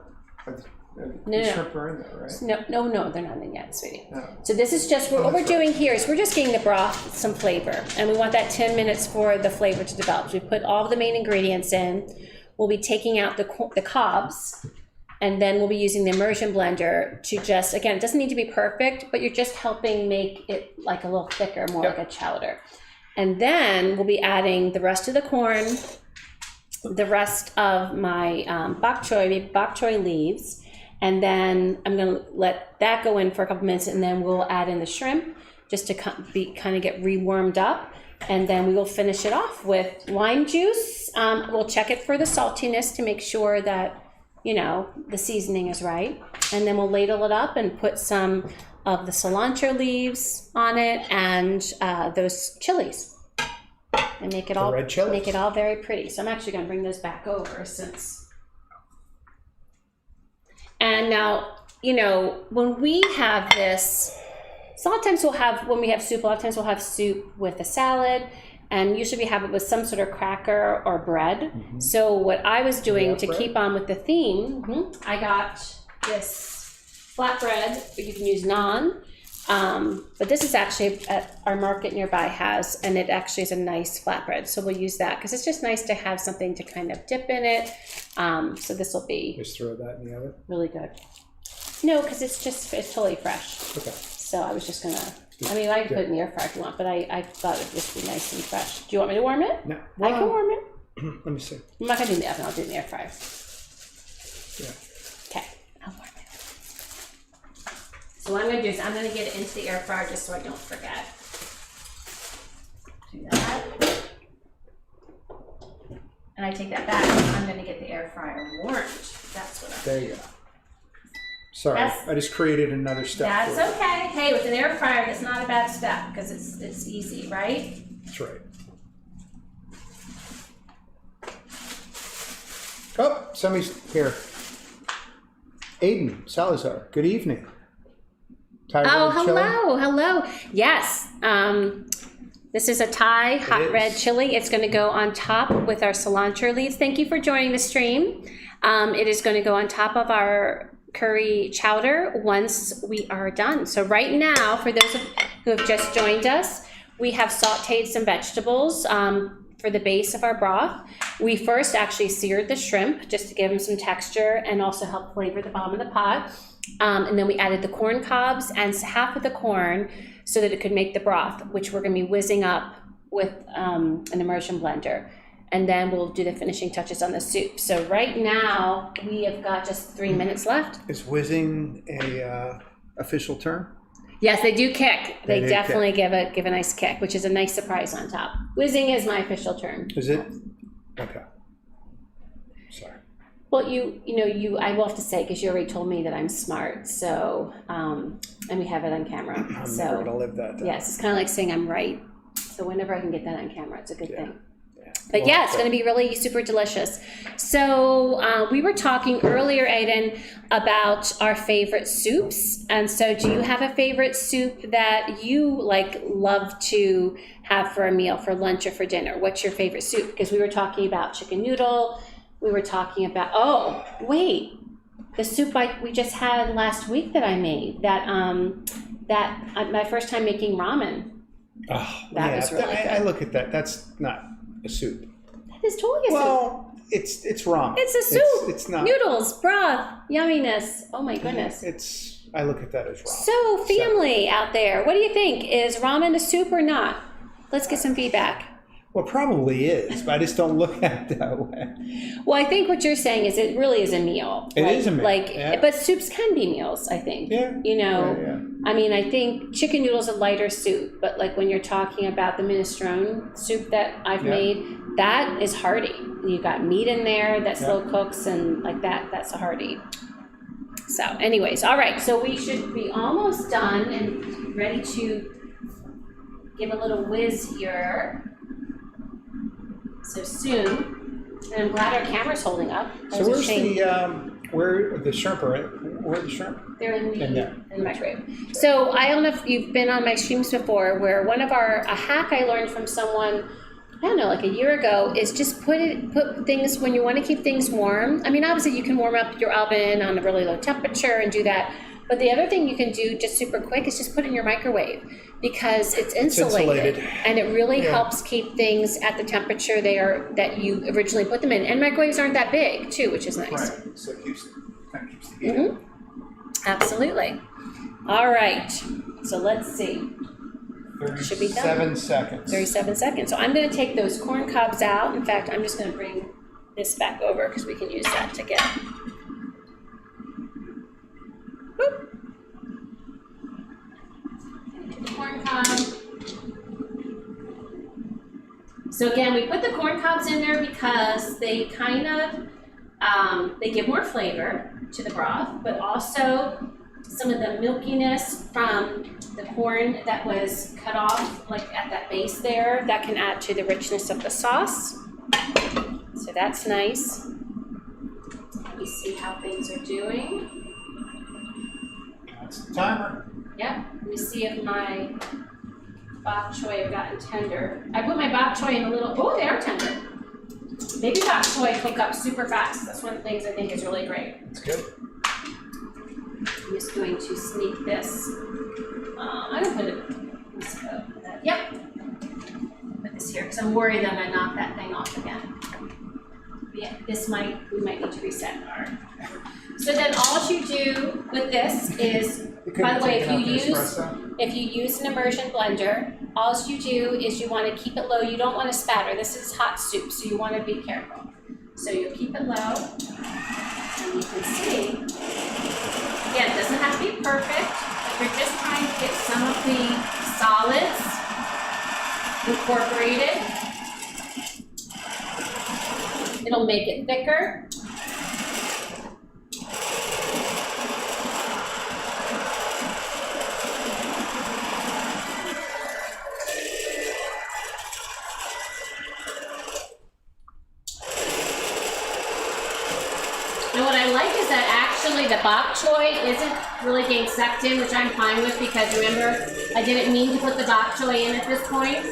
The shrimp are in there, right? No, they're not in yet, sweetie. No. So this is just, what we're doing here is we're just getting the broth some flavor, and we want that 10 minutes for the flavor to develop. So we put all the main ingredients in. We'll be taking out the cobs, and then we'll be using the immersion blender to just, again, it doesn't need to be perfect, but you're just helping make it like a little thicker, more like a chowder. And then we'll be adding the rest of the corn, the rest of my bok choy leaves, and then I'm going to let that go in for a couple minutes, and then we'll add in the shrimp just to kind of get rewarmed up. And then we will finish it off with lime juice. We'll check it for the saltiness to make sure that, you know, the seasoning is right. And then we'll ladle it up and put some of the cilantro leaves on it and those chilies. And make it all very pretty. So I'm actually going to bring those back over And now, you know, when we have this, so a lot of times when we have soup, a lot of times we'll have soup with a salad, and usually we have it with some sort of cracker or bread. Mm-hmm. So what I was doing to keep on with the theme, I got this flatbread, you can use naan, but this is actually at our market nearby has, and it actually is a nice flatbread. So we'll use that because it's just nice to have something to kind of dip in it. So this will be just throw that in the oven. Really good. No, because it's totally fresh. Okay. So I was just gonna, I mean, I can put it in the air fryer if you want, but I thought it'd just be nice and fresh. Do you want me to warm it? No. Well, I can warm it. Let me see. I'm not gonna do it in the oven, I'll do it in the air fryer. Yeah. Okay, I'll warm it. So what I'm gonna do is I'm gonna get it into the air fryer just so I don't forget. Do that. And I take that back, I'm gonna get the air fryer warmed. That's what I'm There you go. Sorry, I just created another step. That's okay. Hey, with an air fryer, that's not a bad step because it's easy, right? That's right. Oh, somebody's here. Aiden Salazar, good evening. Hello. Yes. This is a Thai hot red chili. It's going to go on top with our cilantro leaves. Thank you for joining the stream. It is going to go on top of our curry chowder once we are done. So right now, for those who have just joined us, we have sauteed some vegetables for the base of our broth. We first actually seared the shrimp just to give them some texture and also help flavor the bottom of the pot. And then we added the corn cobs and half of the corn so that it could make the broth, which we're going to be whizzing up with an immersion blender. And then we'll do the finishing touches on the soup. So right now we have got just 3 minutes left. Is whizzing a official term? Yes, they do kick. They definitely give a nice kick, which is a nice surprise on top. Whizzing is my official term. Is it? Okay. Sorry. Well, I will have to say, because you already told me that I'm smart, so, and we have it on camera. I'm so, never gonna live that down. yes, it's kind of like saying I'm right. So whenever I can get that on camera, it's a good thing. Yeah. But Well, yeah, it's going to be really super delicious. So we were talking earlier, Aiden, about our favorite soups. And so do you have a favorite soup that you love to have for a meal, for lunch or for dinner? What's your favorite soup? Because we were talking about chicken noodle. We were talking about, oh, wait, the soup we just had last week that I made, my first time making ramen. Oh, that was really good. I look at that. That's not a soup. That is totally a soup. Well, it's ramen. It's a soup. It's not. Noodles, broth, yumminess. Oh my goodness. I look at that as ramen. So family out there, what do you think? Is ramen a soup or not? Let's get some feedback. Well, probably is, but I just don't look at it that way. Well, I think what you're saying is it really is a meal. It is a meal. But soups can be meals, I think. Yeah. Yeah. I mean, I think chicken noodles a lighter soup, but when you're talking about the minestrone soup that I've made, that is hearty. You got meat in there that slow cooks and that's a hearty. So anyways, all right, so we should be almost done and ready to give a little whiz here. So soon, and I'm glad our camera's holding up. So where are the shrimp? Where are the shrimp? They're in the microwave. So I don't know if you've been on my streams before, where a hack I learned from someone, I don't know, a year ago, is just put things when you want to keep things warm. I mean, obviously you can warm up your oven on a really low temperature and do that. But the other thing you can do just super quick is just put it in your microwave, because it's insulated. And it really helps keep things at the temperature that you originally put them in. And microwaves aren't that big too, which is nice. Right, so it keeps the heat up. Absolutely. All right, so let's see. Should be done. 37 seconds. 37 seconds. So I'm going to take those corn cobs out. In fact, I'm just going to bring this back over because we can use that to get. Boop. The corn cob. So again, we put the corn cobs in there because they kind of they give more flavor to the broth, but also some of the milkiness from the corn that was cut off, at that base there, that can add to the richness of the sauce. So that's nice. Let me see how things are doing. That's the timer. Yep. Let me see if my bok choy have gotten tender. I put my bok choy in a little. Oh, they are tender. Maybe bok choy cook up super fast. That's one of the things I think is really great. That's good. I'm just going to sneak this. I'm gonna put it. Yep. Put this here because I'm worried that I knock that thing off again. But yeah, we might need to reset our. So then all you do with this is, by the way, if you use an immersion blender, all you do is you want to keep it low. You don't want to spatter. This is hot soup, so you want to be careful. So you keep it low, and you can see, again, it doesn't have to be perfect, but you're just trying to get some of the solids incorporated. It'll make it thicker. And what I like is that actually the bok choy isn't really getting sucked in, which I'm fine with, because remember, I didn't mean to put the bok choy in at this point.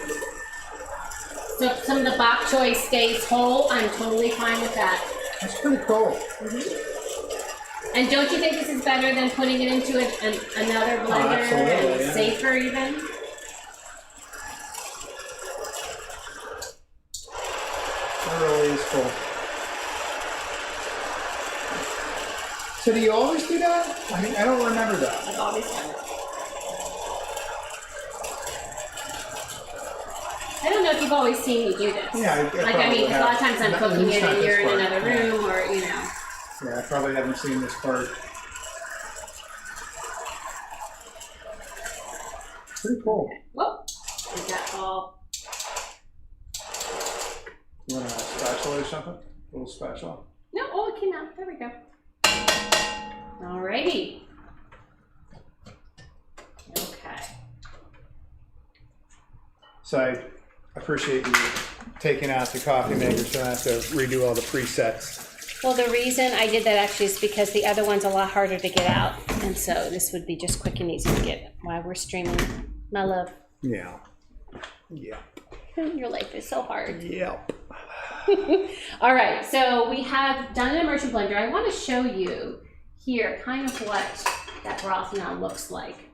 So if some of the bok choy stays whole, I'm totally fine with that. That's pretty cool. Mm-hmm. And don't you think this is better than putting it into another blender and safer even? That really is cool. So do you always do that? I don't remember that. I've always done it. I don't know if you've always seen me do this. Yeah, I mean, a lot of times I'm cooking it and you're in another room, or Yeah, I probably haven't seen this part. Pretty cool. Whoop! Is that all? You want a spatula or something? A little spatula? No, oh, it came out. There we go. Alrighty. Okay. So I appreciate you taking out the coffee maker so I don't have to redo all the presets. Well, the reason I did that actually is because the other one's a lot harder to get out. And so this would be just quick and easy to get while we're streaming. My love. Yeah. Yeah. Your life is so hard. Yep. All right, so we have done an immersion blender. I want to show you here kind of what that broth now looks like.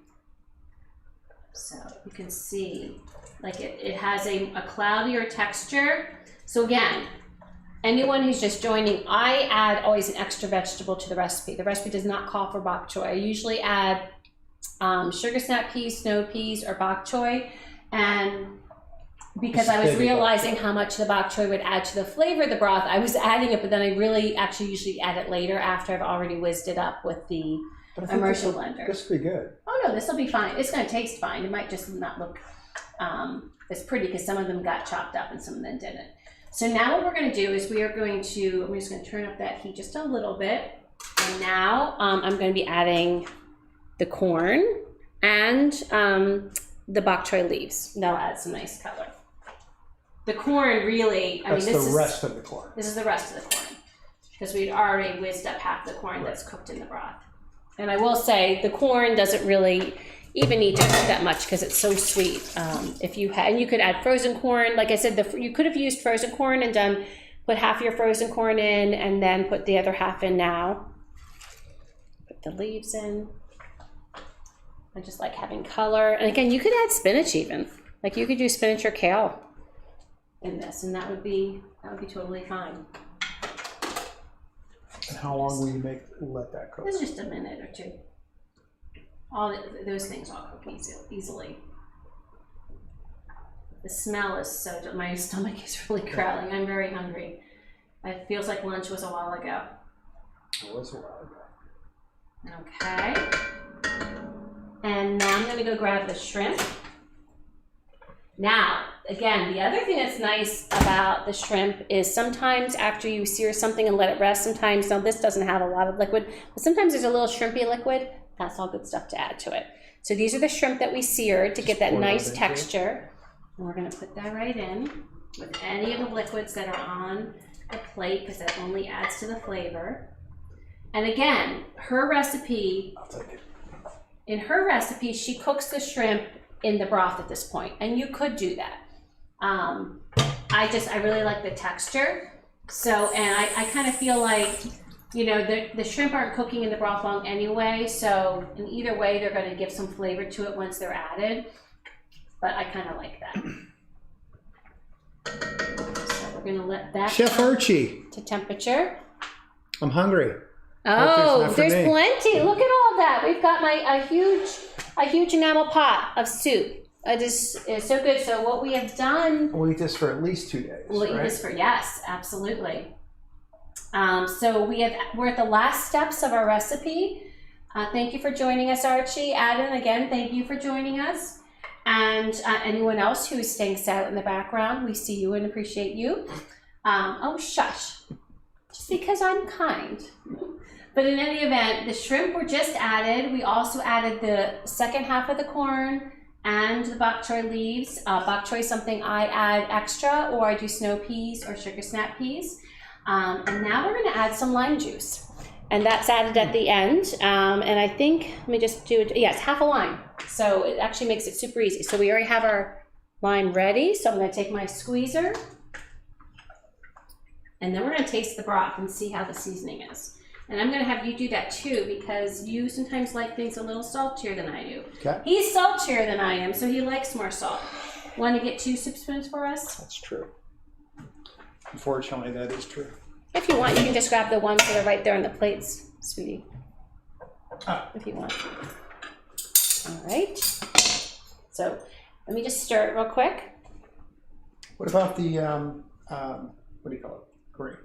So you can see, like it has a cloudier texture. So again, anyone who's just joining, I add always an extra vegetable to the recipe. The recipe does not call for bok choy. I usually add sugar snap peas, snow peas, or bok choy, and because I was realizing how much the bok choy would add to the flavor of the broth, I was adding it, but then I really actually usually add it later after I've already whizzed it up with the immersion blender. This will be good. Oh no, this will be fine. It's going to taste fine. It might just not look as pretty because some of them got chopped up and some of them didn't. So now what we're going to do is we are going to, I'm just going to turn up that heat just a little bit. And now I'm going to be adding the corn and the bok choy leaves. That'll add some nice color. The corn really, That's the rest of the corn. This is the rest of the corn because we'd already whizzed up half the corn that's cooked in the broth. And I will say the corn doesn't really even need to cook that much because it's so sweet. If you had, and you could add frozen corn. Like I said, you could have used frozen corn and put half your frozen corn in and then put the other half in now. Put the leaves in. I just like having color. And again, you could add spinach even. Like you could use spinach or kale in this, and that would be totally fine. And how long will you let that cook? It's just a minute or two. Those things all cook easily. The smell is so, my stomach is really growling. I'm very hungry. It feels like lunch was a while ago. It was a while ago. Okay. And now I'm gonna go grab the shrimp. Now, again, the other thing that's nice about the shrimp is sometimes after you sear something and let it rest, sometimes, now this doesn't have a lot of liquid, but sometimes there's a little shrimpy liquid. That's all good stuff to add to it. So these are the shrimp that we seared to get that nice texture. And we're gonna put that right in with any of the liquids that are on the plate because that only adds to the flavor. And again, her recipe, I'll take it. In her recipe, she cooks the shrimp in the broth at this point, and you could do that. I really like the texture. So, and I kind of feel like, you know, the shrimp aren't cooking in the broth long anyway, so in either way, they're going to give some flavor to it once they're added. But I kind of like that. So we're going to let that Chef Archie to temperature. I'm hungry. Oh, there's plenty. Look at all that. We've got a huge enamel pot of soup. It is so good. So what we have done, We'll eat this for at least 2 days. we'll eat this for, yes, absolutely. So we're at the last steps of our recipe. Thank you for joining us, Archie. Adam, again, thank you for joining us. And anyone else who is staying silent in the background, we see you and appreciate you. Oh, shush. Just because I'm kind. But in any event, the shrimp were just added. We also added the second half of the corn and the bok choy leaves. Bok choy is something I add extra, or I do snow peas or sugar snap peas. And now we're gonna add some lime juice. And that's added at the end. And I think, let me just do it, yes, half a lime. So it actually makes it super easy. So we already have our lime ready. So I'm gonna take my squeezer. And then we're gonna taste the broth and see how the seasoning is. And I'm gonna have you do that too, because you sometimes like things a little saltier than I do. Okay. He's saltier than I am, so he likes more salt. Want to get 2 soup spoons for us? That's true. Unfortunately, that is true. If you want, you can just grab the ones that are right there on the plates, sweetie. If you want. All right. So let me just stir it real quick. What about the, what do you call it? Curried.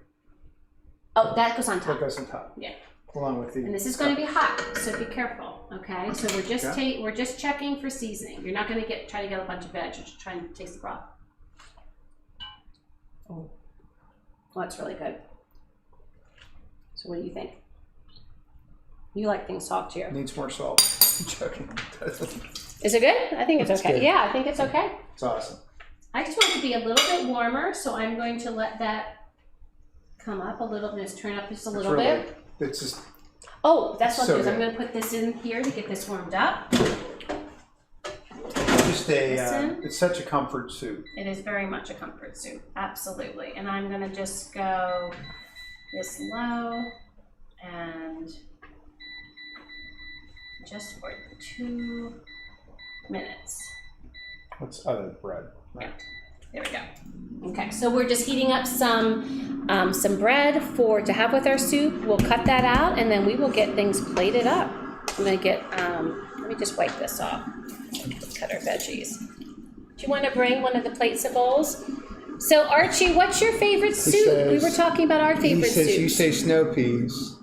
Oh, that goes on top. That goes on top. Yeah. Along with the. And this is going to be hot, so be careful. Okay. So we're just checking for seasoning. You're not going to try to get a bunch of veg. You're just trying to taste the broth. Oh, that's really good. So what do you think? You like things saltier. Needs more salt. I'm joking. Is it good? I think it's okay. Good. Yeah, I think it's okay. It's awesome. I just want it to be a little bit warmer, so I'm going to let that come up a little bit. Just turn up just a little bit. It's just. Oh, that's what so I'll do. good. I'm going to put this in here to get this warmed up. Just it's such a comfort soup. It is very much a comfort soup, absolutely. And I'm going to just go this low and just for 2 minutes. What's other bread? Yeah, there we go. Okay, so we're just heating up some bread to have with our soup. We'll cut that out, and then we will get things plated up. I'm gonna get. Let me just wipe this off. Let's cut our veggies. Do you want to bring one of the plates and bowls? So Archie, what's your favorite soup? We were talking about our favorite soup. You say snow peas.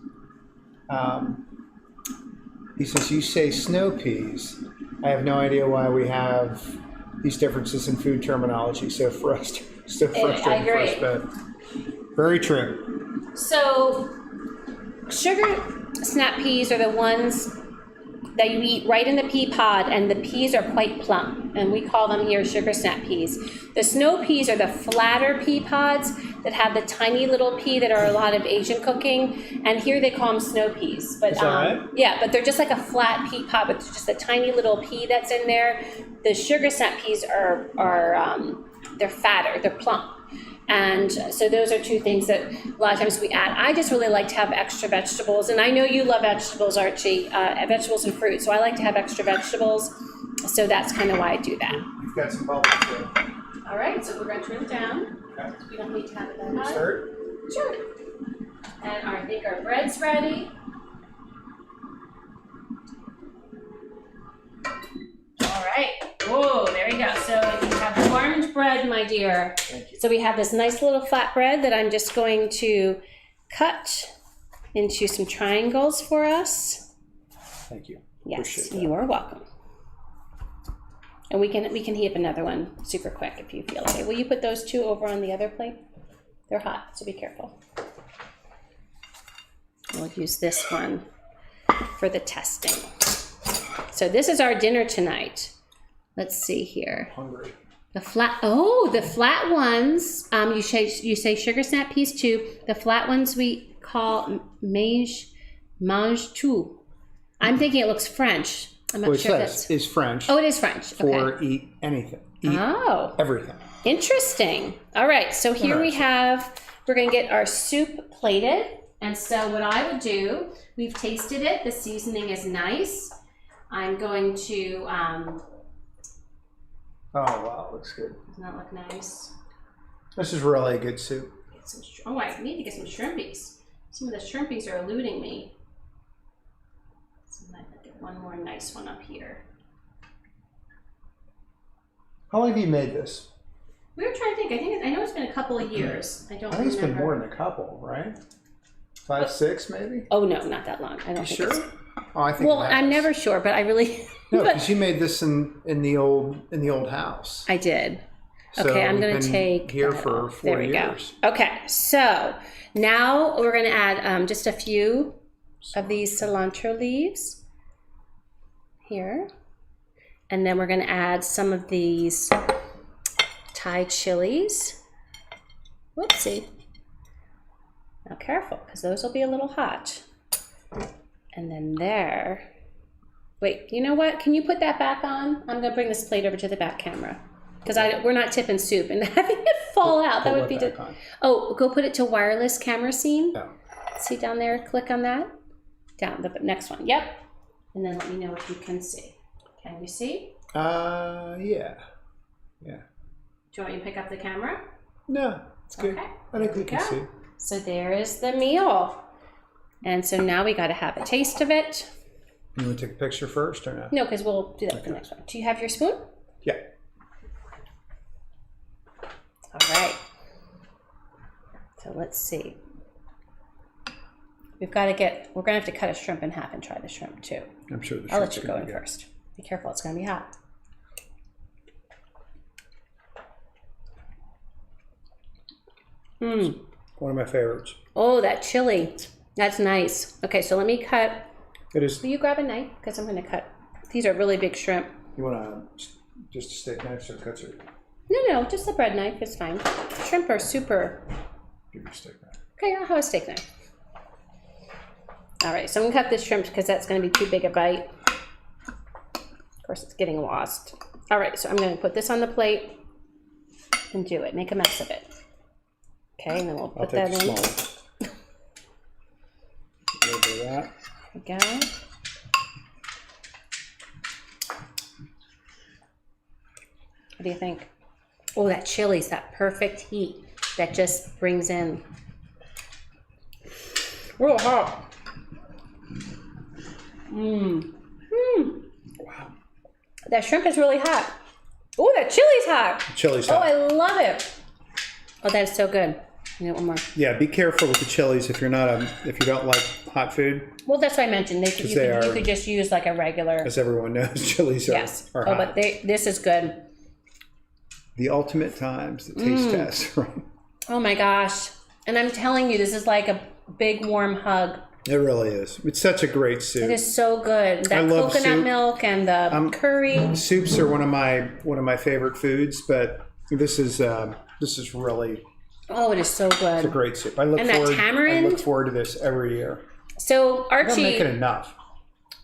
He says you say snow peas. I have no idea why we have these differences in food terminology. So frustrating. I agree. But very true. So sugar snap peas are the ones that you eat right in the pea pod, and the peas are quite plump, and we call them here sugar snap peas. The snow peas are the flatter pea pods that have the tiny little pea that are a lot of Asian cooking, and here they call them snow peas. But is that right? yeah, but they're just like a flat pea pod with just a tiny little pea that's in there. The sugar snap peas are they're fatter, they're plump. And so those are two things that a lot of times we add. I just really like to have extra vegetables, and I know you love vegetables, Archie, vegetables and fruit, so I like to have extra vegetables, so that's kind of why I do that. You've got some bubbles too. All right, so we're going to turn it down. Okay. We don't need to have it that high. Start. Sure. And I think our bread's ready. All right. Whoa, there we go. So you have warmed bread, my dear. Thank you. So we have this nice little flat bread that I'm just going to cut into some triangles for us. Thank you. Yes, you are welcome. And we can heat up another one super quick if you feel like it. Will you put those two over on the other plate? They're hot, so be careful. We'll use this one for the testing. So this is our dinner tonight. Let's see here. Hungry. The flat ones, you say sugar snap peas too. The flat ones we call mange tout. I'm thinking it looks French. I'm not sure if that's is French. Oh, it is French. For Okay. eat anything. Eat everything. Interesting. All right, so here we have, we're gonna get our soup plated. And so what I would do, we've tasted it, the seasoning is nice. I'm going to, Oh, wow, looks good. doesn't that look nice? This is really a good soup. Get some, oh, I need to get some shrimpies. Some of the shrimpies are eluding me. So I might get one more nice one up here. How long have you made this? We were trying to think, I know it's been a couple of years. I don't I think it's been remember. more than a couple, right? 5, 6 maybe? Oh no, not that long. I don't think Sure? it's, Oh, I think well, it has. I'm never sure, but I really No, but because you made this in the old house. I did. So Okay, I'm we've going to been take here that for off. 4 There we years. go. Okay, so now we're going to add just a few of these cilantro leaves here, and then we're going to add some of these Thai chilies. Whoopsie. Now careful, because those will be a little hot. And then there. Wait, you know what? Can you put that back on? I'm going to bring this plate over to the back camera. Because we're not tipping soup and having it fall out. That would be... Oh, go put it to wireless camera scene. Yeah. See down there? Click on that. Down, the next one. Yep. And then let me know if you can see. Can you see? Yeah. Yeah. Do you want me to pick up the camera? No, it's good. Okay. I think we can Go. see. So there is the meal. And so now we got to have a taste of it. You want to take a picture first or no? No, because we'll do that for the next one. Do you have your spoon? Yeah. All right. So let's see. We're going to have to cut a shrimp in half and try the shrimp too. I'm sure the I'll let you shrimp's go gonna in be good. first. Be careful, it's going to be hot. One of my favorites. Oh, that chili. That's nice. Okay, so let me cut. It is. Will you grab a knife? Because I'm going to cut. These are really big shrimp. You want to just a steak knife so it cuts it? No, just a bread knife is fine. Shrimp are super. Give your steak knife. Okay, I'll have a steak knife. All right, so I'm going to cut this shrimp because that's going to be too big a bite. Of course, it's getting lost. All right, so I'm going to put this on the plate and do it. Make a mess of it. Okay, and then we'll put that in. Small one. A little bit of that. There we go. What do you think? Oh, that chili's that perfect heat that just brings in. Real hot. Wow. That shrimp is really hot. Oh, that chili's hot. Chili's Oh, hot. I love it. Oh, that is so good. You know, one more. Yeah, be careful with the chilies if you're not if you don't like hot food. Well, that's what I mentioned. You could just use like a regular. As everyone knows, chilies are hot. But this is good. The ultimate times, the taste test, right? Oh my gosh. And I'm telling you, this is like a big warm hug. It really is. It's such a great soup. It is so good. That I love coconut soup. milk and the curry. Soups are one of my favorite foods, but this is really Oh, it is so it's a good. great soup. And that tamarind? I look forward to this every year. So I don't Archie, make it enough.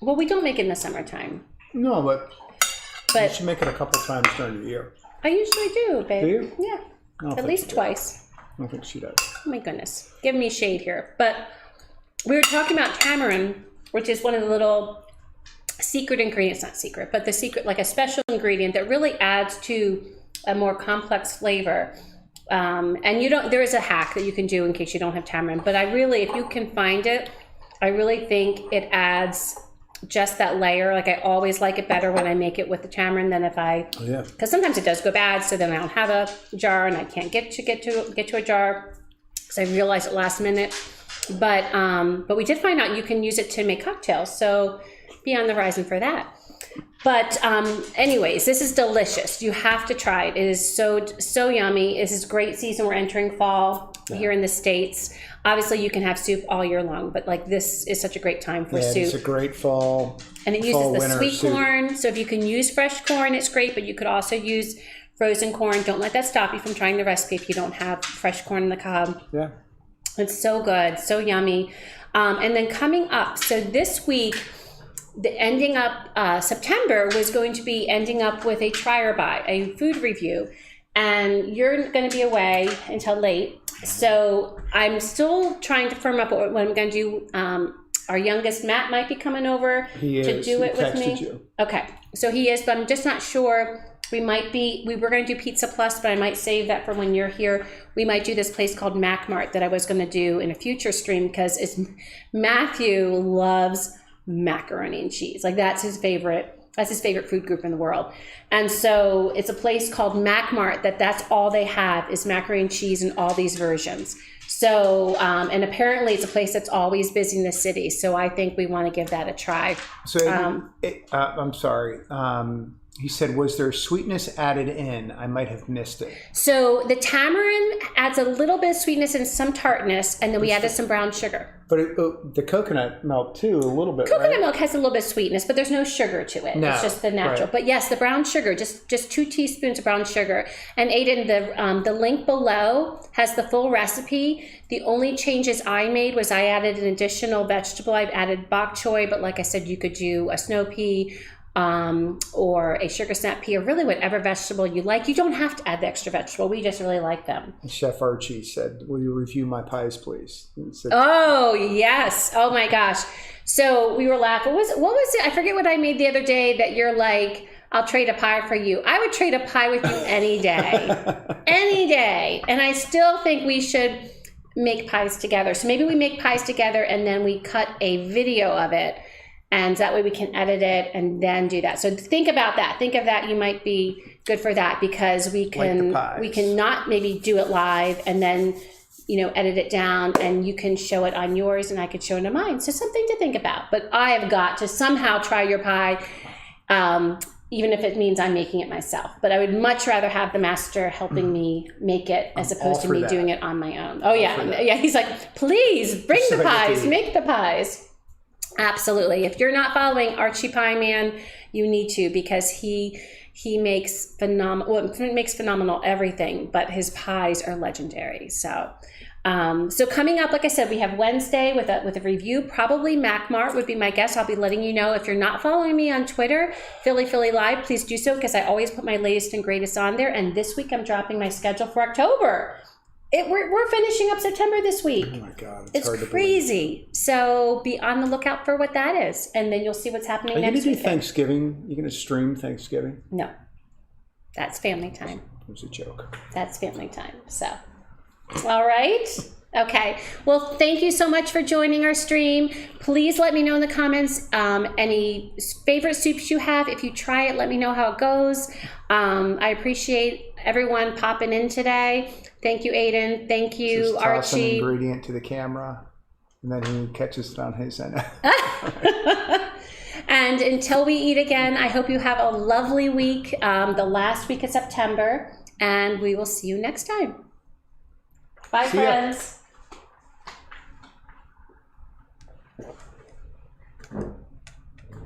well, we don't make it in the summertime, No, but you but should make it a couple times during the year. I usually do, babe. Do you? Yeah, I don't at think least she does. twice. I don't think she does. Oh my goodness, give me shade here. But we were talking about tamarind, which is one of the little secret ingredients, not secret, but the secret, like a special ingredient that really adds to a more complex flavor. And there is a hack that you can do in case you don't have tamarind, but if you can find it, I really think it adds just that layer. Like I always like it better when I make it with the tamarind than if because sometimes it does go bad, so then I don't have a jar and I can't get to a jar because I realized it last minute. But we did find out you can use it to make cocktails, so be on the horizon for that. But anyways, this is delicious. You have to try it. It is so yummy. This is great season. We're entering fall here in the States. Obviously, you can have soup all year long, but like this is such a great time for soup. It's a great fall. And it uses the sweet corn. So if you can use fresh corn, it's great, but you could also use frozen corn. Don't let that stop you from trying the recipe if you don't have fresh corn in the cob. Yeah. It's so good, so yummy. And then coming up, so this week, September was going to be ending up with a try or buy, a food review. And you're going to be away until late. So I'm still trying to firm up what I'm going to do. Our youngest, Matt, might be coming over to do it with me. You. Okay, so he is, but I'm just not sure. We were going to do Pizza Plus, but I might save that for when you're here. We might do this place called Mac Mart that I was going to do in a future stream because Matthew loves macaroni and cheese. Like that's his favorite food group in the world. And so it's a place called Mac Mart that's all they have is macaroni and cheese in all these versions. So, and apparently it's a place that's always busy in the city. So I think we want to give that a try. So I'm sorry. He said, was there sweetness added in? I might have missed it. So the tamarind adds a little bit of sweetness and some tartness, and then we added some brown sugar. But the coconut milk too, a little bit, Coconut milk has a little bit of sweetness, but there's no sugar to it. No, it's just the natural. right. But yes, the brown sugar, just 2 teaspoons of brown sugar. And Aiden, the link below has the full recipe. The only changes I made was I added an additional vegetable. I've added bok choy, but like I said, you could do a snow pea, or a sugar snap pea, or really whatever vegetable you like. You don't have to add the extra vegetable. We just really like them. Chef Archie said, will you review my pies, please? Oh, yes. Oh my gosh. So we were laughing. What was it? I forget what I made the other day that you're like, I'll trade a pie for you. I would trade a pie with you any day. Any day. And I still think we should make pies together. So maybe we make pies together and then we cut a video of it. And that way we can edit it and then do that. So think about that. Think of that. You might be good for that because we can not maybe do it live and then, edit it down and you can show it on yours and I could show it on mine. So something to think about. But I have got to somehow try your pie. even if it means I'm making it myself. But I would much rather have the master helping me make it as opposed to me doing it on my own. Oh yeah, yeah. He's like, please bring the pies, make the pies. Absolutely. If you're not following Archie Pie Man, you need to, because he makes phenomenal everything, but his pies are legendary. So. So coming up, like I said, we have Wednesday with a review. Probably MacMart would be my guess. I'll be letting you know. If you're not following me on Twitter, Philly Live, please do so, because I always put my latest and greatest on there. And this week I'm dropping my schedule for October. We're finishing up September this week. Oh my God, it's crazy. So be on the lookout for what that is, and then you'll see what's happening next week. Are you going to do Thanksgiving? You're going to stream Thanksgiving? No, that's family time. It was a joke. That's family time. So. All right. Okay. Well, thank you so much for joining our stream. Please let me know in the comments any favorite soups you have. If you try it, let me know how it goes. I appreciate everyone popping in today. Thank you, Aiden. Thank you, just toss an Archie. ingredient to the camera, and then he catches it on his end. And until we eat again, I hope you have a lovely week, the last week of September, and we will see you next time. Bye, friends.